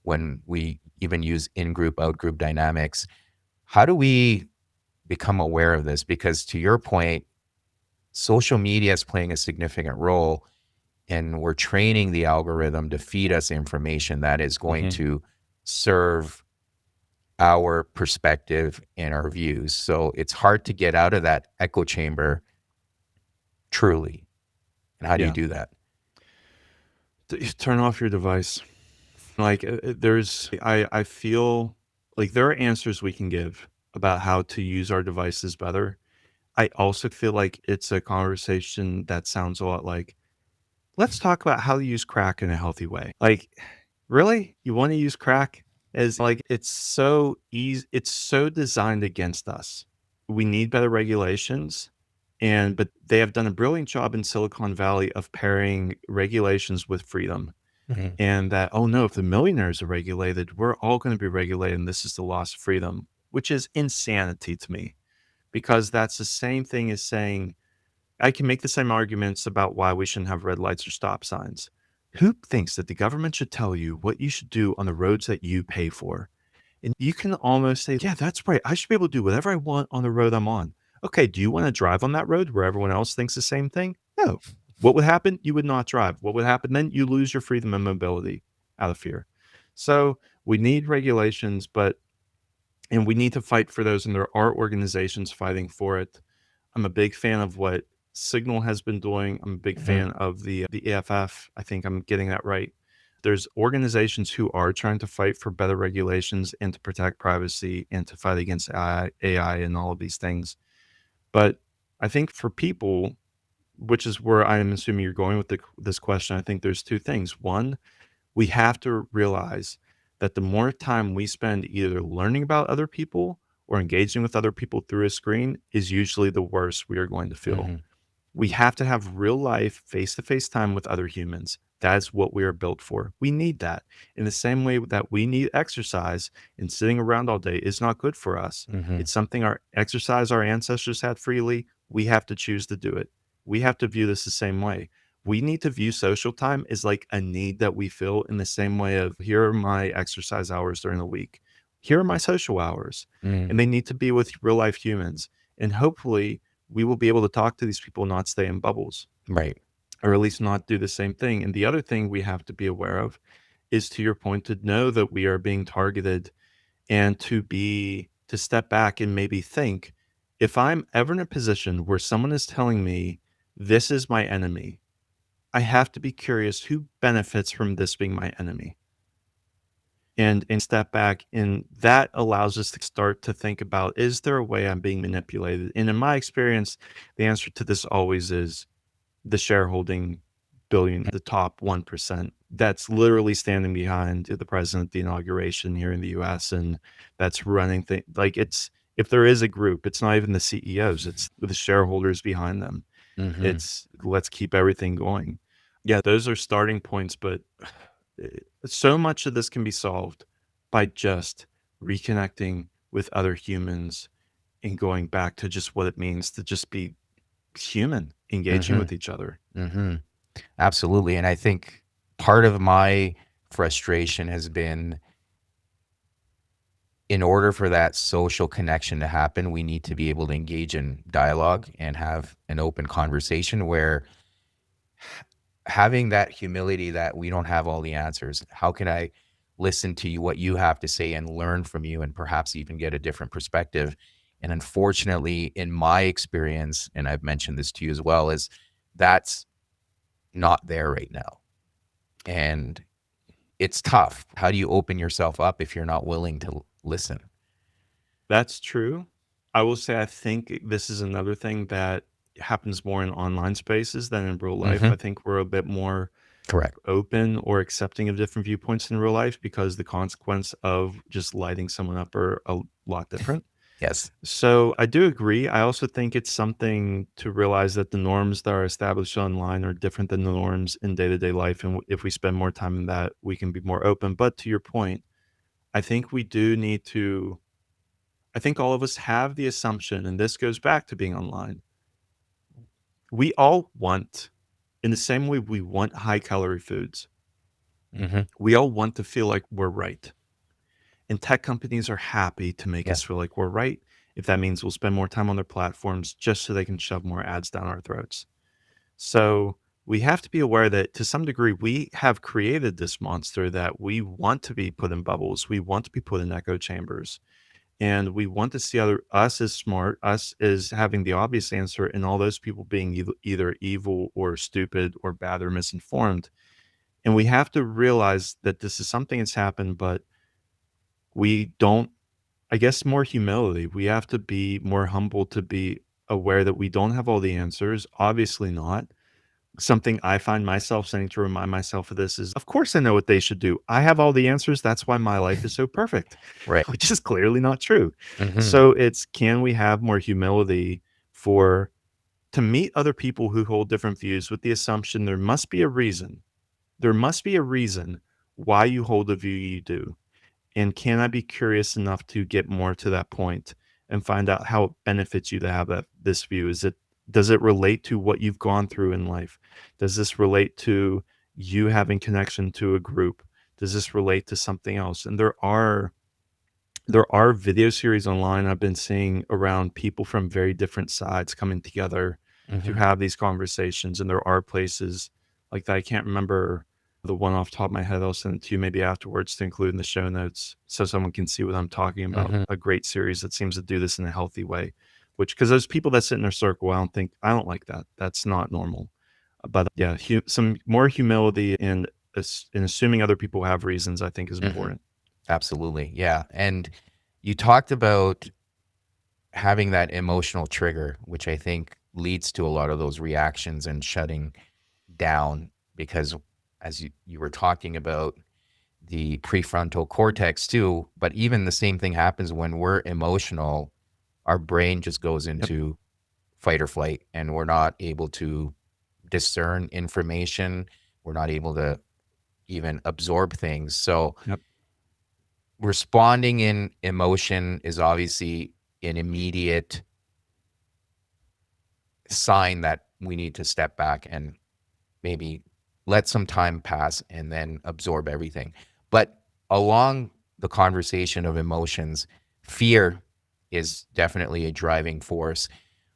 S1: when we even use in-group, out-group dynamics. How do we become aware of this? Because to your point, social media is playing a significant role, and we're training the algorithm to feed us information that is going
S2: Mhm.
S1: to serve our perspective and our views. So it's hard to get out of that echo chamber truly. And how do you
S2: Yeah.
S1: do that?
S2: Turn off your device. Like, I feel like there are answers we can give about how to use our devices better. I also feel like it's a conversation that sounds a lot like, let's talk about how to use crack in a healthy way. Like, really? You want to use crack? As like, it's so easy, it's so designed against us. We need better regulations. But they have done a brilliant job in Silicon Valley of pairing regulations with freedom.
S1: Mhm.
S2: And that, oh no, if the millionaires are regulated, we're all going to be regulated. And this is the loss of freedom, which is insanity to me, because that's the same thing as saying, I can make the same arguments about why we shouldn't have red lights or stop signs. Who thinks that the government should tell you what you should do on the roads that you pay for? And you can almost say, yeah, that's right. I should be able to do whatever I want on the road I'm on. Okay, do you want to drive on that road where everyone else thinks the same thing? No. What would happen? You would not drive. What would happen then? You lose your freedom and mobility out of fear. So we need regulations, and we need to fight for those, and there are organizations fighting for it. I'm a big fan of what Signal has been doing. I'm a big
S1: Mhm.
S2: fan of the EFF. I think I'm getting that right. There's organizations who are trying to fight for better regulations and to protect privacy and to fight against AI and all of these things. But I think for people, which is where I am assuming you're going with this question, I think there's two things. One, we have to realize that the more time we spend either learning about other people or engaging with other people through a screen is usually the worse we are going to feel.
S1: Mhm.
S2: We have to have real life, face to face time with other humans. That's what we are built for. We need that. In the same way that we need exercise, and sitting around all day is not good for us.
S1: Mhm.
S2: It's something our ancestors had freely. We have to choose to do it. We have to view this the same way. We need to view social time as like a need that we feel, in the same way of, here are my exercise hours during the week. Here are my social hours.
S1: Mhm.
S2: And they need to be with real life humans. And hopefully we will be able to talk to these people, not stay in bubbles,
S1: Right.
S2: or at least not do the same thing. And the other thing we have to be aware of is, to your point, to know that we are being targeted, and to step back and maybe think, if I'm ever in a position where someone is telling me this is my enemy, I have to be curious, who benefits from this being my enemy? And step back, and that allows us to start to think about, is there a way I'm being manipulated? And in my experience, the answer to this always is the shareholding billion, the top 1%. That's literally standing behind the president at the inauguration here in the US, and that's running things. Like, it's, if there is a group, it's not even the CEOs, it's the shareholders behind them.
S1: Mhm.
S2: It's, let's keep everything going. Yeah, those are starting points, but so much of this can be solved by just reconnecting with other humans and going back to just what it means to just be human, engaging
S1: Mhm.
S2: with each other.
S1: Mhm. Absolutely. And I think part of my frustration has been, in order for that social connection to happen, we need to be able to engage in dialogue and have an open conversation where, having that humility that we don't have all the answers. How can I listen to you, what you have to say, and learn from you, and perhaps even get a different perspective? And unfortunately, in my experience, and I've mentioned this to you as well, is that's not there right now. And it's tough. How do you open yourself up if you're not willing to listen?
S2: That's true. I will say, I think this is another thing that happens more in online spaces than in real life.
S1: Hmm.
S2: I think we're a bit more
S1: Correct.
S2: open or accepting of different viewpoints in real life because the consequence of just lighting someone up are a lot different.
S1: Yes.
S2: So I do agree. I also think it's something to realize that the norms that are established online are different than the norms in day to day life. And if we spend more time in that, we can be more open. But to your point, I think we do need to, I think all of us have the assumption, and this goes back to being online. We all want, in the same way we want high calorie foods,
S1: Hmm.
S2: we all want to feel like we're right. And tech companies are happy to make us
S1: Yes.
S2: feel like we're right. If that means we'll spend more time on their platforms just so they can shove more ads down our throats. So we have to be aware that to some degree, we have created this monster that we want to be put in bubbles. We want to be put in echo chambers. And we want to see us as smart, us as having the obvious answer, and all those people being either evil or stupid or bad or misinformed. And we have to realize that this is something that's happened, but we don't, I guess, more humility. We have to be more humble to be aware that we don't have all the answers. Obviously not. Something I find myself saying to remind myself of this is, of course, I know what they should do. I have all the answers. That's why my life is so perfect,
S1: Right.
S2: which is clearly not true.
S1: Hmm.
S2: So it's, can we have more humility for to meet other people who hold different views with the assumption there must be a reason. There must be a reason why you hold the view you do. And can I be curious enough to get more to that point and find out how it benefits you to have this view? Does it relate to what you've gone through in life? Does this relate to you having connection to a group? Does this relate to something else? And there are video series online I've been seeing around people from very different sides coming together to
S1: Hmm.
S2: have these conversations. And there are places like that. I can't remember the one off the top of my head. I'll send it to you maybe afterwards to include in the show notes so someone can see what I'm talking about.
S1: Hmm.
S2: A great series that seems to do this in a healthy way, which, because there's people that sit in their circle, I don't like that. That's not normal. But yeah, some more humility and in assuming other people have reasons, I think is
S1: Hmm.
S2: important.
S1: Absolutely. Yeah. And you talked about having that emotional trigger, which I think leads to a lot of those reactions and shutting down because as you were talking about the prefrontal cortex too, but even the same thing happens when we're emotional, our brain just goes
S2: Yep.
S1: into fight or flight and we're not able to discern information. We're not able to even absorb things. So
S2: Yep.
S1: responding in emotion is obviously an immediate sign that we need to step back and maybe let some time pass and then absorb everything. But along the conversation of emotions, fear is definitely a driving force.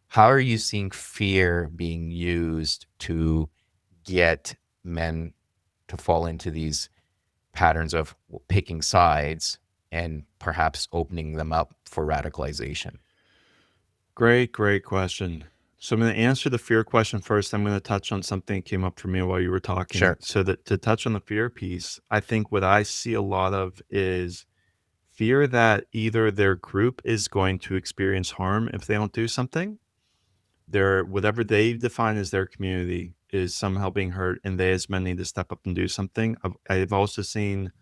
S1: How are you seeing fear being used to get men to fall into these patterns of picking sides and perhaps opening them up for radicalization?
S2: Great, great question. So I'm going to answer the fear question first. I'm going to touch on something that came up for me while you were talking.
S1: Sure.
S2: So that to touch on the fear piece, I think what I see a lot of is fear that either their group is going to experience harm if they don't do something. Their whatever they define as their community is somehow being hurt, and they as men need to step up and do something. I've also seen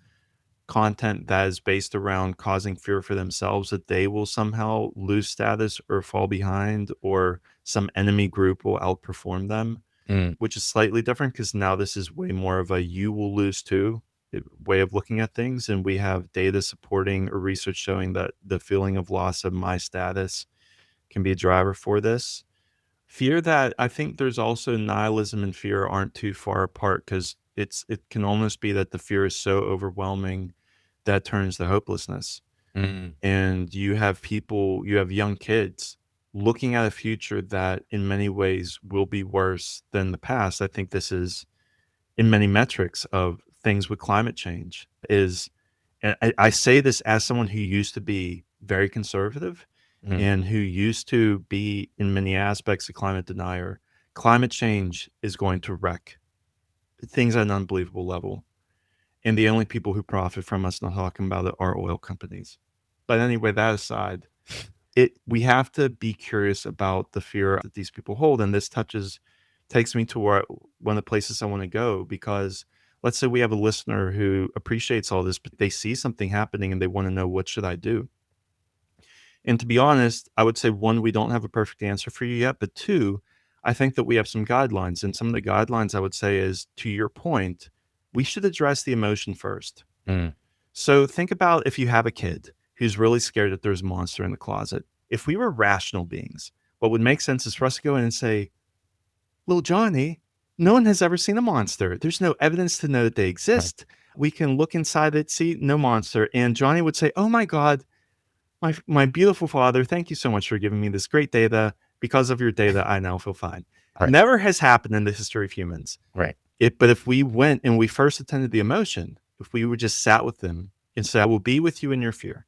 S2: content that is based around causing fear for themselves that they will somehow lose status or fall behind or some enemy group will outperform them,
S1: Mm,
S2: which is slightly different because now this is way more of a you will lose too way of looking at things. And we have data supporting or research showing that the feeling of loss of my status can be a driver for this. Fear that I think there's also nihilism and fear aren't too far apart because it can almost be that the fear is so overwhelming that turns to hopelessness.
S1: mm,
S2: And you have young kids looking at a future that in many ways will be worse than the past. I think this is in many metrics of things with climate change is, and I say this as someone who used to be very conservative
S1: mm,
S2: and who used to be in many aspects a climate denier. Climate change is going to wreck things at an unbelievable level. And the only people who profit from us not talking about it are oil companies. But anyway, that aside, we have to be curious about the fear that these people hold. And this touches takes me to one of the places I want to go, because let's say we have a listener who appreciates all this, but they see something happening and they want to know, what should I do? And to be honest, I would say, one, we don't have a perfect answer for you yet, but two, I think that we have some guidelines. And some of the guidelines I would say is, to your point, we should address the emotion first.
S1: Mm.
S2: So think about if you have a kid who's really scared that there's a monster in the closet. If we were rational beings, what would make sense is for us to go in and say, little Johnny, no one has ever seen a monster. There's no evidence to know that they
S1: Right.
S2: exist. We can look inside it, see no monster. And Johnny would say, oh my God, my beautiful father, thank you so much for giving me this great data. Because of your data, I now feel fine.
S1: Right.
S2: Never has happened in the history of humans.
S1: Right.
S2: But if we went and we first attended the emotion, if we would just sat with them and said, I will be with you in your fear.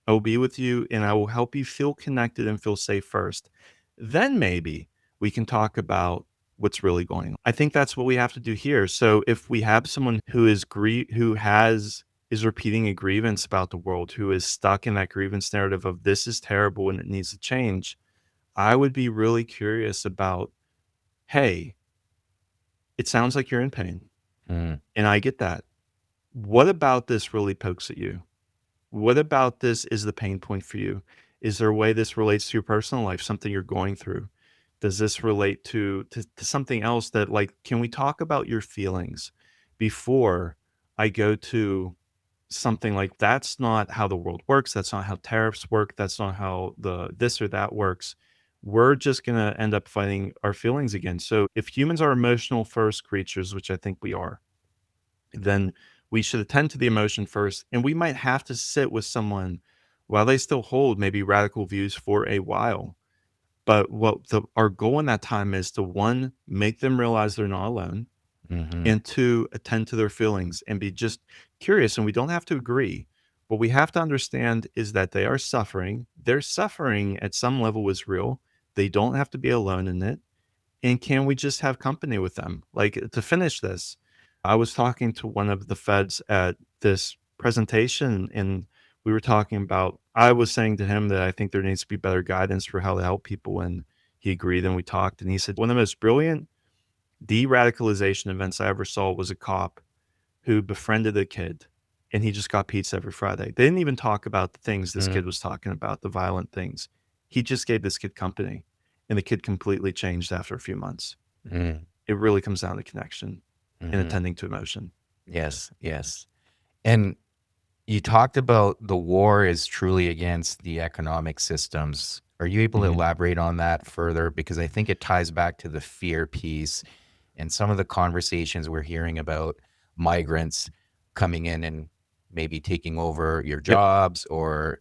S2: I will be with you and I will help you feel connected and feel safe first. Then maybe we can talk about what's really going on. I think that's what we have to do here. So if we have someone who is is repeating a grievance about the world, who is stuck in that grievance narrative of this is terrible and it needs to change, I would be really curious about, hey, it sounds like you're in pain.
S1: Mm.
S2: And I get that. What about this really pokes at you? What about this is the pain point for you? Is there a way this relates to your personal life, something you're going through? Does this relate to something else that, like, can we talk about your feelings before I go to something like, that's not how the world works. That's not how tariffs work. That's not how the this or that works. We're just going to end up fighting our feelings again. So if humans are emotional first creatures, which I think we are, then we should attend to the emotion first. And we might have to sit with someone while they still hold maybe radical views for a while. But our goal in that time is to, one, make them realize they're not alone,
S1: Mhm.
S2: and two, attend to their feelings and be just curious. And we don't have to agree. What we have to understand is that they are suffering. Their suffering at some level is real. They don't have to be alone in it. And can we just have company with them? Like, to finish this, I was talking to one of the feds at this presentation, and we were talking about, I was saying to him that I think there needs to be better guidance for how to help people. And he agreed. And we talked, and he said, one of the most brilliant de-radicalization events I ever saw was a cop who befriended a kid, and he just got pizza every Friday. They didn't even talk about the things this
S1: Mm.
S2: kid was talking about, the violent things. He just gave this kid company, and the kid completely changed after a few months.
S1: Mm.
S2: It really comes down to connection and
S1: Mhm.
S2: attending to emotion.
S1: Yes. Yes. And you talked about the war is truly against the economic systems. Are you able to
S2: Mhm.
S1: elaborate on that further? Because I think it ties back to the fear piece and some of the conversations we're hearing about migrants coming in and maybe taking over your
S2: Yep.
S1: jobs, or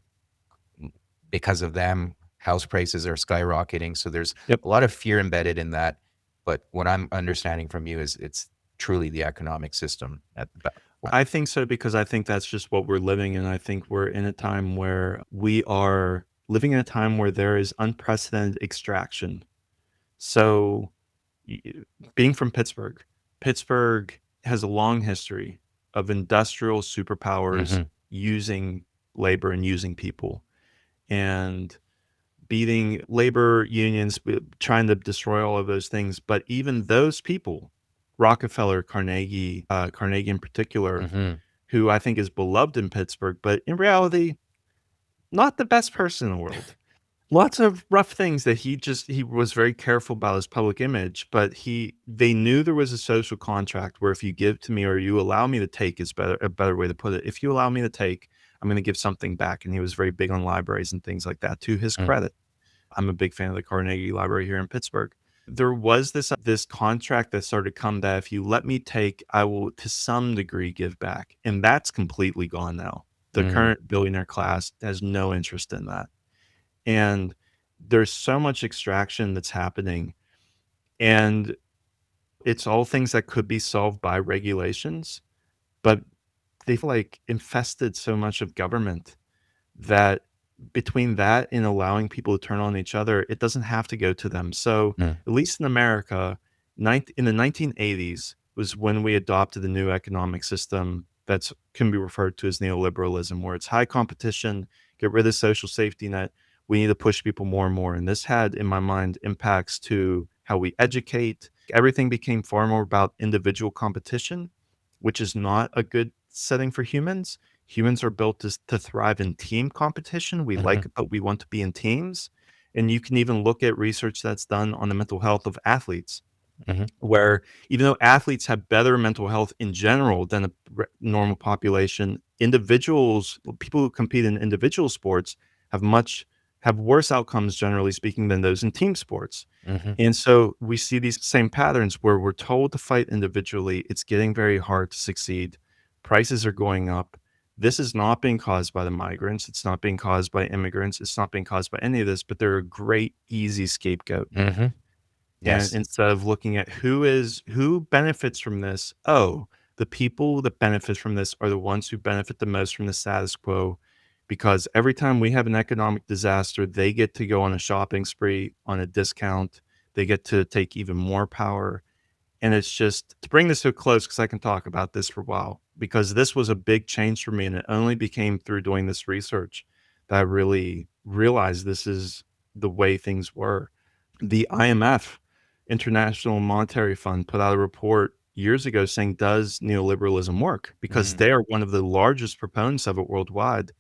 S1: because of them, house prices are skyrocketing. So there's
S2: Yep.
S1: a lot of fear embedded in that. But what I'm understanding from you is it's truly the economic system at the back.
S2: I think so, because I think that's just what we're living in. I think we're in a time where we are living in a time where there is unprecedented extraction. So, y- being from Pittsburgh, Pittsburgh has a long history of industrial superpowers
S1: Mhm.
S2: using labor and using people, and beating labor unions, trying to destroy all of those things. But even those people, Rockefeller, Carnegie in particular,
S1: Mhm.
S2: who I think is beloved in Pittsburgh, but in reality, not the best person in the world. Lots of rough things that he was very careful about his public image, but they knew there was a social contract where, if you give to me or you allow me to take, is a better way to put it. If you allow me to take, I'm going to give something back. And he was very big on libraries and things like that, to his
S1: Mm.
S2: credit. I'm a big fan of the Carnegie Library here in Pittsburgh. There was this contract that started to come, that if you let me take, I will to some degree give back. And that's completely gone now. The
S1: Mm.
S2: current billionaire class has no interest in that. And there's so much extraction that's happening. And it's all things that could be solved by regulations, but they feel like infested so much of government that, between that and allowing people to turn on each other, it doesn't have to go to them. So,
S1: Mm.
S2: at least in America, in the 1980s was when we adopted the new economic system that can be referred to as neoliberalism, where it's high competition, get rid of social safety net. We need to push people more and more. And this had, in my mind, impacts to how we educate. Everything became far more about individual competition, which is not a good setting for humans. Humans are built to thrive in team competition. We like
S1: Mhm.
S2: it, but we want to be in teams. And you can even look at research that's done on the mental health of athletes,
S1: Mhm.
S2: where even though athletes have better mental health in general than a normal population, individuals, people who compete in individual sports have have worse outcomes, generally speaking, than those in team sports.
S1: Mhm.
S2: And so we see these same patterns where we're told to fight individually. It's getting very hard to succeed. Prices are going up. This is not being caused by the migrants. It's not being caused by immigrants. It's not being caused by any of this, but they're a great, easy scapegoat.
S1: Mhm.
S2: And
S1: Yes.
S2: instead of looking at who benefits from this, oh, the people that benefit from this are the ones who benefit the most from the status quo. Because every time we have an economic disaster, they get to go on a shopping spree on a discount. They get to take even more power. And it's just to bring this to a close, because I can talk about this for a while, because this was a big change for me. And it only became through doing this research that I really realized this is the way things were. The IMF, International Monetary Fund, put out a report years ago saying, "Does neoliberalism work?" Because
S1: Mm.
S2: they are one of the largest proponents of it worldwide.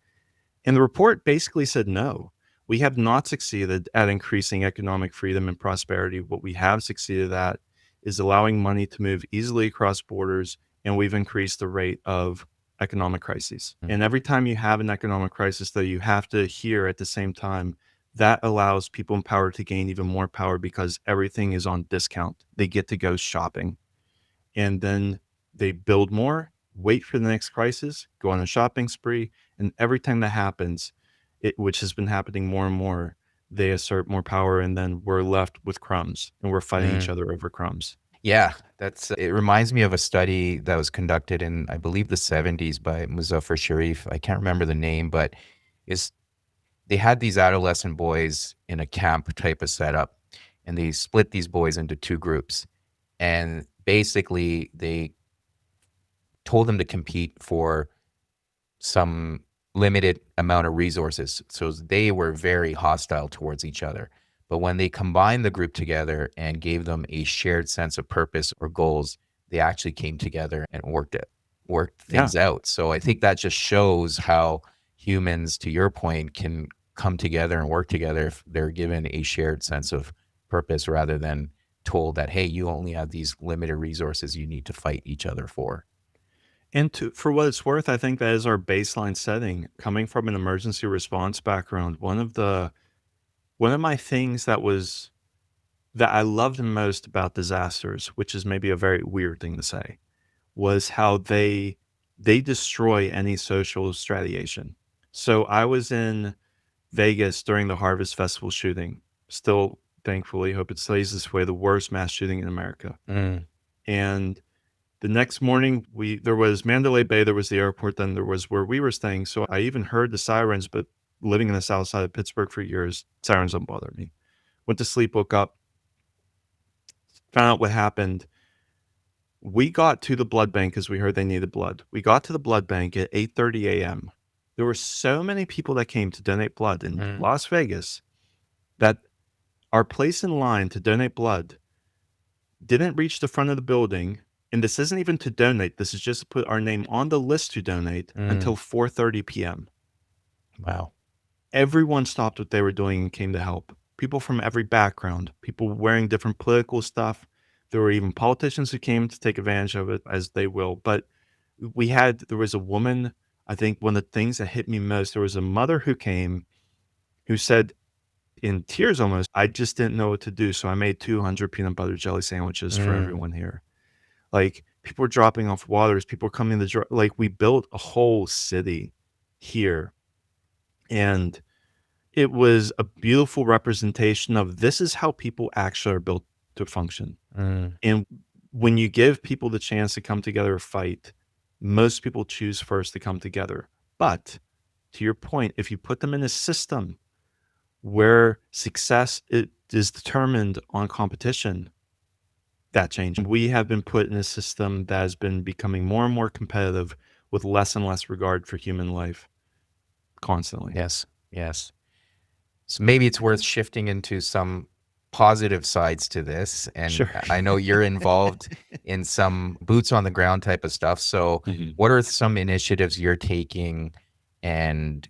S2: And the report basically said, no, we have not succeeded at increasing economic freedom and prosperity. What we have succeeded at is allowing money to move easily across borders, and we've increased the rate of economic crises.
S1: Mm.
S2: And every time you have an economic crisis, though, you have to hear at the same time that allows people in power to gain even more power because everything is on discount. They get to go shopping, and then they build more, wait for the next crisis, go on a shopping spree, and every time that happens, which has been happening more and more, they assert more power, and then we're left with crumbs, and we're fighting each
S1: Mm.
S2: other over crumbs.
S1: Yeah, that's it reminds me of a study that was conducted in, I believe, the 70s by Muzaffar Sharif. I can't remember the name, but is they had these adolescent boys in a camp type of setup, and they split these boys into two groups. And basically, they told them to compete for some limited amount of resources. So they were very hostile towards each other. But when they combined the group together and gave them a shared sense of purpose or goals, they actually came together and worked
S2: Yeah.
S1: things out. So I think that just shows how humans, to your point, can come together and work together if they're given a shared sense of purpose rather than told that, hey, you only have these limited resources you need to fight each other for.
S2: And for what it's worth, I think that is our baseline setting. Coming from an emergency response background, one of my things that I loved most about disasters, which is maybe a very weird thing to say, was how they destroy any social stratification. So I was in Vegas during the Harvest Festival shooting. Still, thankfully, hope it stays this way, the worst mass shooting in America.
S1: Mm.
S2: And the next morning, we there was Mandalay Bay, there was the airport, then there was where we were staying. So I even heard the sirens, but living in the south side of Pittsburgh for years, sirens don't bother me. Went to sleep, woke up, found out what happened. We got to the blood bank because we heard they needed blood. We got to the blood bank at 8:30 a.m. There were so many people that came to donate blood in
S1: Mm.
S2: Las Vegas that our place in line to donate blood didn't reach the front of the building. And this isn't even to donate. This is just to put our name on the list to donate until
S1: Mm.
S2: 4:30 p.m.
S1: Wow.
S2: Everyone stopped what they were doing and came to help. People from every background, people wearing different political stuff. There were even politicians who came to take advantage of it, as they will. But there was a woman, I think one of the things that hit me most, there was a mother who came who said in tears almost, I just didn't know what to do. So I made 200 peanut butter jelly sandwiches for
S1: Mm.
S2: everyone here. Like people were dropping off waters, people were coming to, like we built a whole city here. And it was a beautiful representation of this is how people actually are built to function.
S1: Mm.
S2: And when you give people the chance to come together and fight, most people choose first to come together. But to your point, if you put them in a system where is determined on competition, that changes. We have been put in a system that has been becoming more and more competitive with less and less regard for human life constantly.
S1: Yes. Yes. So maybe it's worth shifting into some positive sides to this, and
S2: Sure.
S1: I know you're involved in some boots on the ground type of stuff. So,
S2: Mhm.
S1: what are some initiatives you're taking? And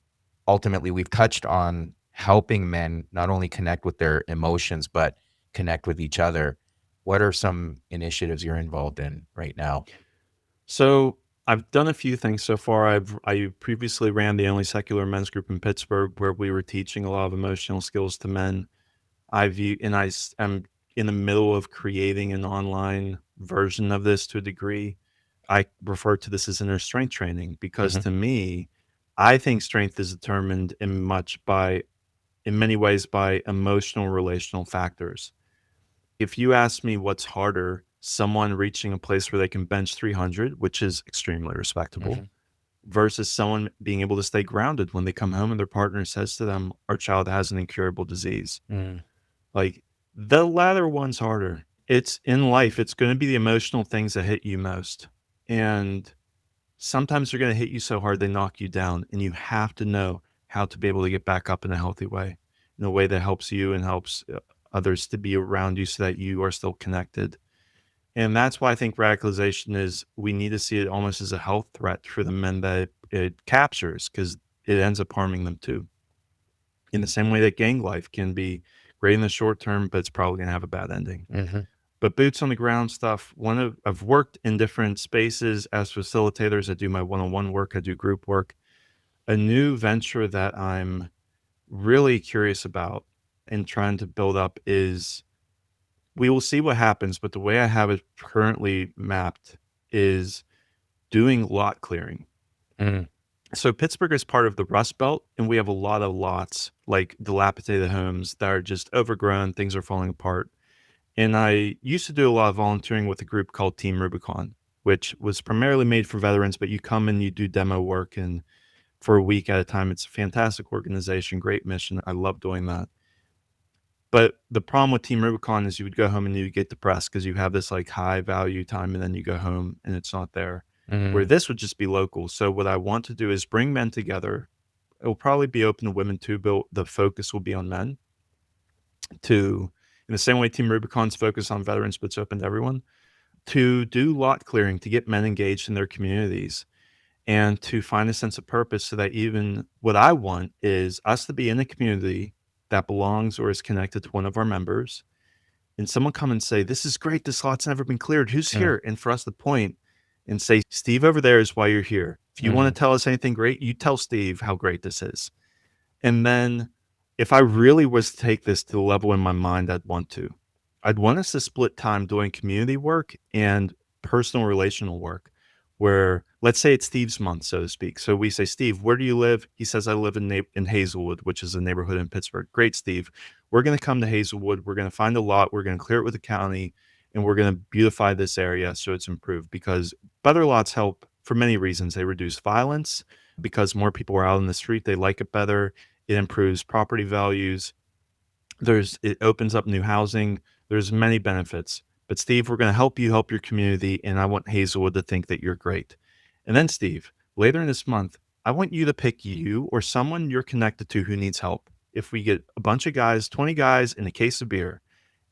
S1: ultimately, we've touched on helping men not only connect with their emotions, but connect with each other. What are some initiatives you're involved in right now?
S2: So I've done a few things so far. I previously ran the only secular men's group in Pittsburgh where we were teaching a lot of emotional skills to men. I'm in the middle of creating an online version of this to a degree. I refer to this as inner strength training because
S1: Hmm.
S2: to me, I think strength is determined in many ways by emotional relational factors. If you ask me what's harder, someone reaching a place where they can bench 300, which is extremely respectable,
S1: Hmm.
S2: versus someone being able to stay grounded when they come home and their partner says to them, our child has an incurable disease.
S1: Mm.
S2: Like the latter one's harder. It's in life, it's going to be the emotional things that hit you most. And sometimes they're going to hit you so hard they knock you down. And you have to know how to be able to get back up in a healthy way, in a way that helps you and helps others to be around you so that you are still connected. And that's why I think radicalization is we need to see it almost as a health threat for the men that it captures because it ends up harming them too. In the same way that gang life can be great in the short term, but it's probably going to have a bad ending.
S1: Hmm.
S2: But boots on the ground stuff, I've worked in different spaces as facilitators. I do my one-on-one work, I do group work. A new venture that I'm really curious about and trying to build up is we will see what happens, but the way I have it currently mapped is doing lot clearing.
S1: Mm.
S2: So Pittsburgh is part of the Rust Belt, and we have a lot of lots, like dilapidated homes that are just overgrown, things are falling apart. And I used to do a lot of volunteering with a group called Team Rubicon, which was primarily made for veterans, but you come and you do demo work and for a week at a time. It's a fantastic organization, great mission. I love doing that. But the problem with Team Rubicon is you would go home and you would get depressed because you have this like high value time and then you go home and it's not there. Where
S1: Mm.
S2: this would just be local. So what I want to do is bring men together. It will probably be open to women too, but the focus will be on men to in the same way Team Rubicon's focused on veterans, but it's open to everyone, to do lot clearing, to get men engaged in their communities and to find a sense of purpose so that even what I want is us to be in a community that belongs or is connected to one of our members and someone come and say, this is great. This lot's never been cleared. Who's
S1: Mm.
S2: here? And for us to point and say, Steve over there is why you're here. If you want
S1: Mhm.
S2: to tell us anything great, you tell Steve how great this is. And then if I really was to take this to the level in my mind I'd want us to split time doing community work and personal relational work where let's say it's Steve's month, so to speak. So we say, Steve, where do you live? He says, I live in Hazelwood, which is a neighborhood in Pittsburgh. Great, Steve. We're going to come to Hazelwood. We're going to find a lot. We're going to clear it with the county and we're going to beautify this area so it's improved because better lots help for many reasons. They reduce violence because more people are out in the street. They like it better. It improves property values. It opens up new housing. There's many benefits. But Steve, we're going to help you help your community, and I want Hazelwood to think that you're great. And then Steve, later in this month, I want you to pick you or someone you're connected to who needs help. If we get a bunch of guys, 20 guys and a case of beer,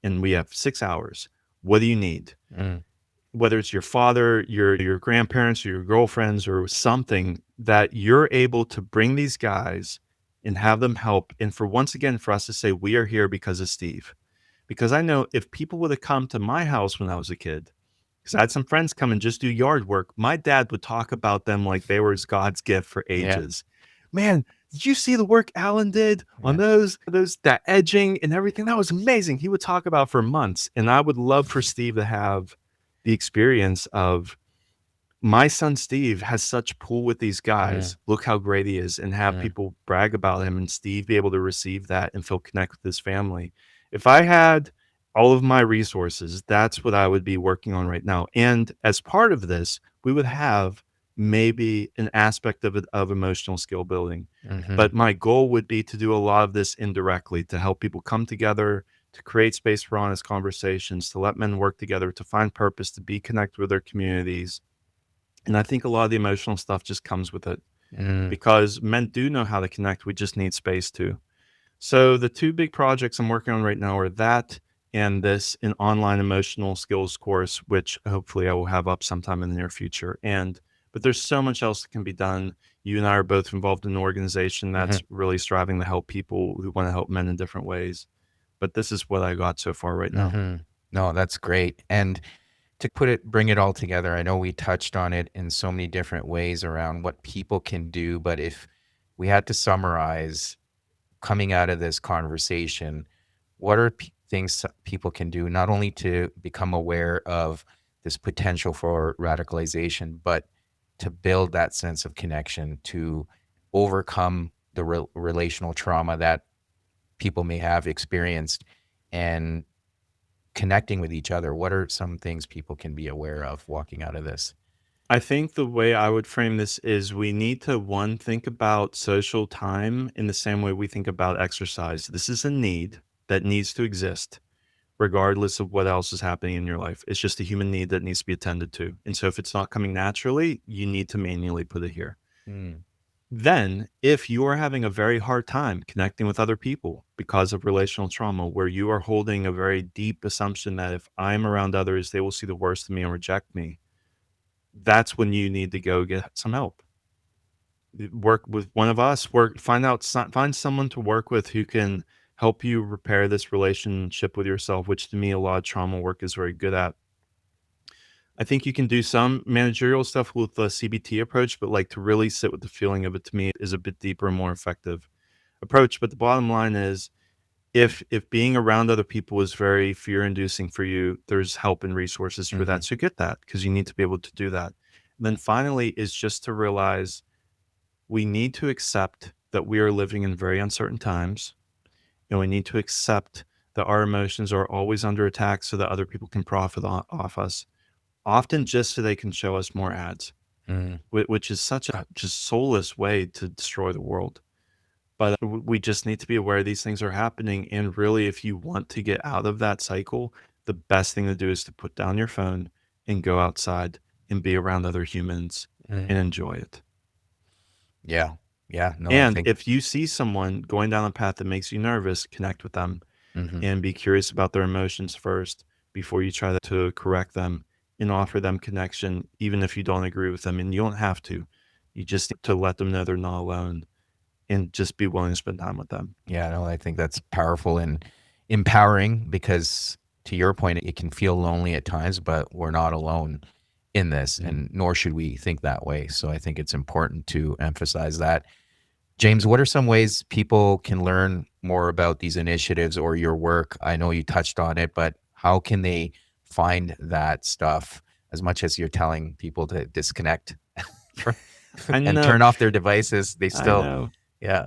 S2: and we have 6 hours, what do you need?
S1: Mm.
S2: Whether it's your father, your grandparents, or your girlfriends, or something that you're able to bring these guys and have them help. And for once again, for us to say, we are here because of Steve. Because I know if people would have come to my house when I was a kid, because I had some friends come and just do yard work, my dad would talk about them like they were God's gift for
S1: Yeah.
S2: ages. Man, did you see the work Alan did on
S1: Yeah.
S2: those that edging and everything? That was amazing. He would talk about for months. And I would love for Steve to have the experience of my son Steve has such pull with these
S1: Mm.
S2: guys. Look how great he is, and have
S1: Mm.
S2: people brag about him, and Steve be able to receive that and feel connect with his family. If I had all of my resources, that's what I would be working on right now. And as part of this, we would have maybe an aspect of it of emotional skill building.
S1: Mhm.
S2: But my goal would be to do a lot of this indirectly to help people come together, to create space for honest conversations, to let men work together, to find purpose, to be connected with their communities and I think a lot of the emotional stuff just comes with it
S1: Mm.
S2: because men do know how to connect. We just need space to. So the two big projects I'm working on right now are that and an online emotional skills course, which hopefully I will have up sometime in the near future. But there's so much else that can be done. You and I are both involved in an organization
S1: Hmm.
S2: that's really striving to help people who want to help men in different ways. But this is what I got so far right now.
S1: Hmm. No, that's great. And to bring it all together, I know we touched on it in so many different ways around what people can do, but if we had to summarize coming out of this conversation, what are things people can do not only to become aware of this potential for radicalization, but to build that sense of connection, to overcome the relational trauma that people may have experienced, and connecting with each other? What are some things people can be aware of walking out of this?
S2: I think the way I would frame this is we need to, one, think about social time in the same way we think about exercise. This is a need that needs to exist regardless of what else is happening in your life. It's just a human need that needs to be attended to. And so if it's not coming naturally, you need to manually put it here.
S1: Mm.
S2: Then, if you are having a very hard time connecting with other people because of relational trauma, where you are holding a very deep assumption that if I'm around others, they will see the worst of me and reject me, that's when you need to go get some help. Work with one of us, find someone to work with who can help you repair this relationship with yourself, which to me, a lot of trauma work is very good at. I think you can do some managerial stuff with the CBT approach, but like to really sit with the feeling of it to me is a bit deeper and more effective approach. But the bottom line is if being around other people is very fear inducing for you, there's help and resources for
S1: Hmm.
S2: that. So get that because you need to be able to do that. And then finally is just to realize we need to accept that we are living in very uncertain times, and we need to accept that our emotions are always under attack so that other people can profit off us, often just so they can show us more ads,
S1: Mm.
S2: which is such a just soulless way to destroy the world. But we just need to be aware these things are happening. And really, if you want to get out of that cycle, the best thing to do is to put down your phone and go outside and be around other humans
S1: Mm.
S2: and enjoy it.
S1: Yeah. Yeah. No, I
S2: And
S1: think.
S2: if you see someone going down a path that makes you nervous, connect with them
S1: Hmm.
S2: and be curious about their emotions first before you try to correct them and offer them connection, even if you don't agree with them. And you don't have to. You just need to let them know they're not alone and just be willing to spend time with them.
S1: Yeah, no, I think that's powerful and empowering because, to your point, it can feel lonely at times, but we're not alone in this,
S2: Mhm.
S1: and nor should we think that way. So I think it's important to emphasize that. James, what are some ways people can learn more about these initiatives or your work? I know you touched on it, but how can they find that stuff as much as you're telling people to disconnect from,
S2: I
S1: and
S2: know.
S1: turn off their devices? They
S2: I
S1: still,
S2: know.
S1: yeah.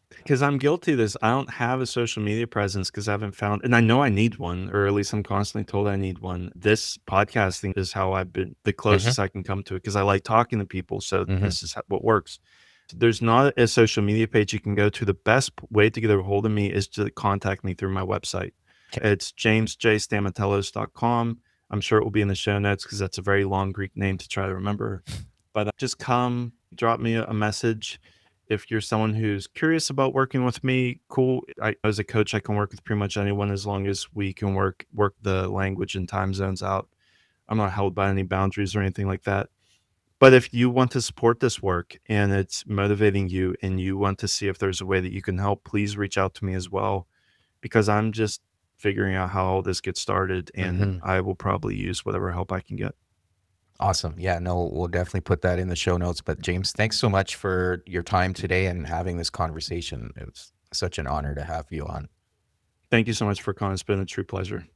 S2: Because I'm guilty of this. I don't have a social media presence because I haven't found, and I know I need one, or at least I'm constantly told I need one. This podcasting is how I've been the
S1: Hmm.
S2: closest I can come to it because I like talking to people. So
S1: Hmm.
S2: this is what works. There's not a social media page you can go to. The best way to get a hold of me is to contact me through my website. It's jamesjstamatelos.com. I'm sure it will be in the show notes because that's a very long Greek name to try to remember. But just come, drop me a message. If you're someone who's curious about working with me, cool. As a coach, I can work with pretty much anyone as long as we can work the language and time zones out. I'm not held by any boundaries or anything like that. But if you want to support this work and it's motivating you and you want to see if there's a way that you can help, please reach out to me as well because I'm just figuring out how all this gets started and
S1: Hmm.
S2: I will probably use whatever help I can get.
S1: Awesome. Yeah, no, we'll definitely put that in the show notes. But James, thanks so much for your time today and having this conversation. It was such an honor to have you on.
S2: Thank you so much for calling. It's been a true pleasure.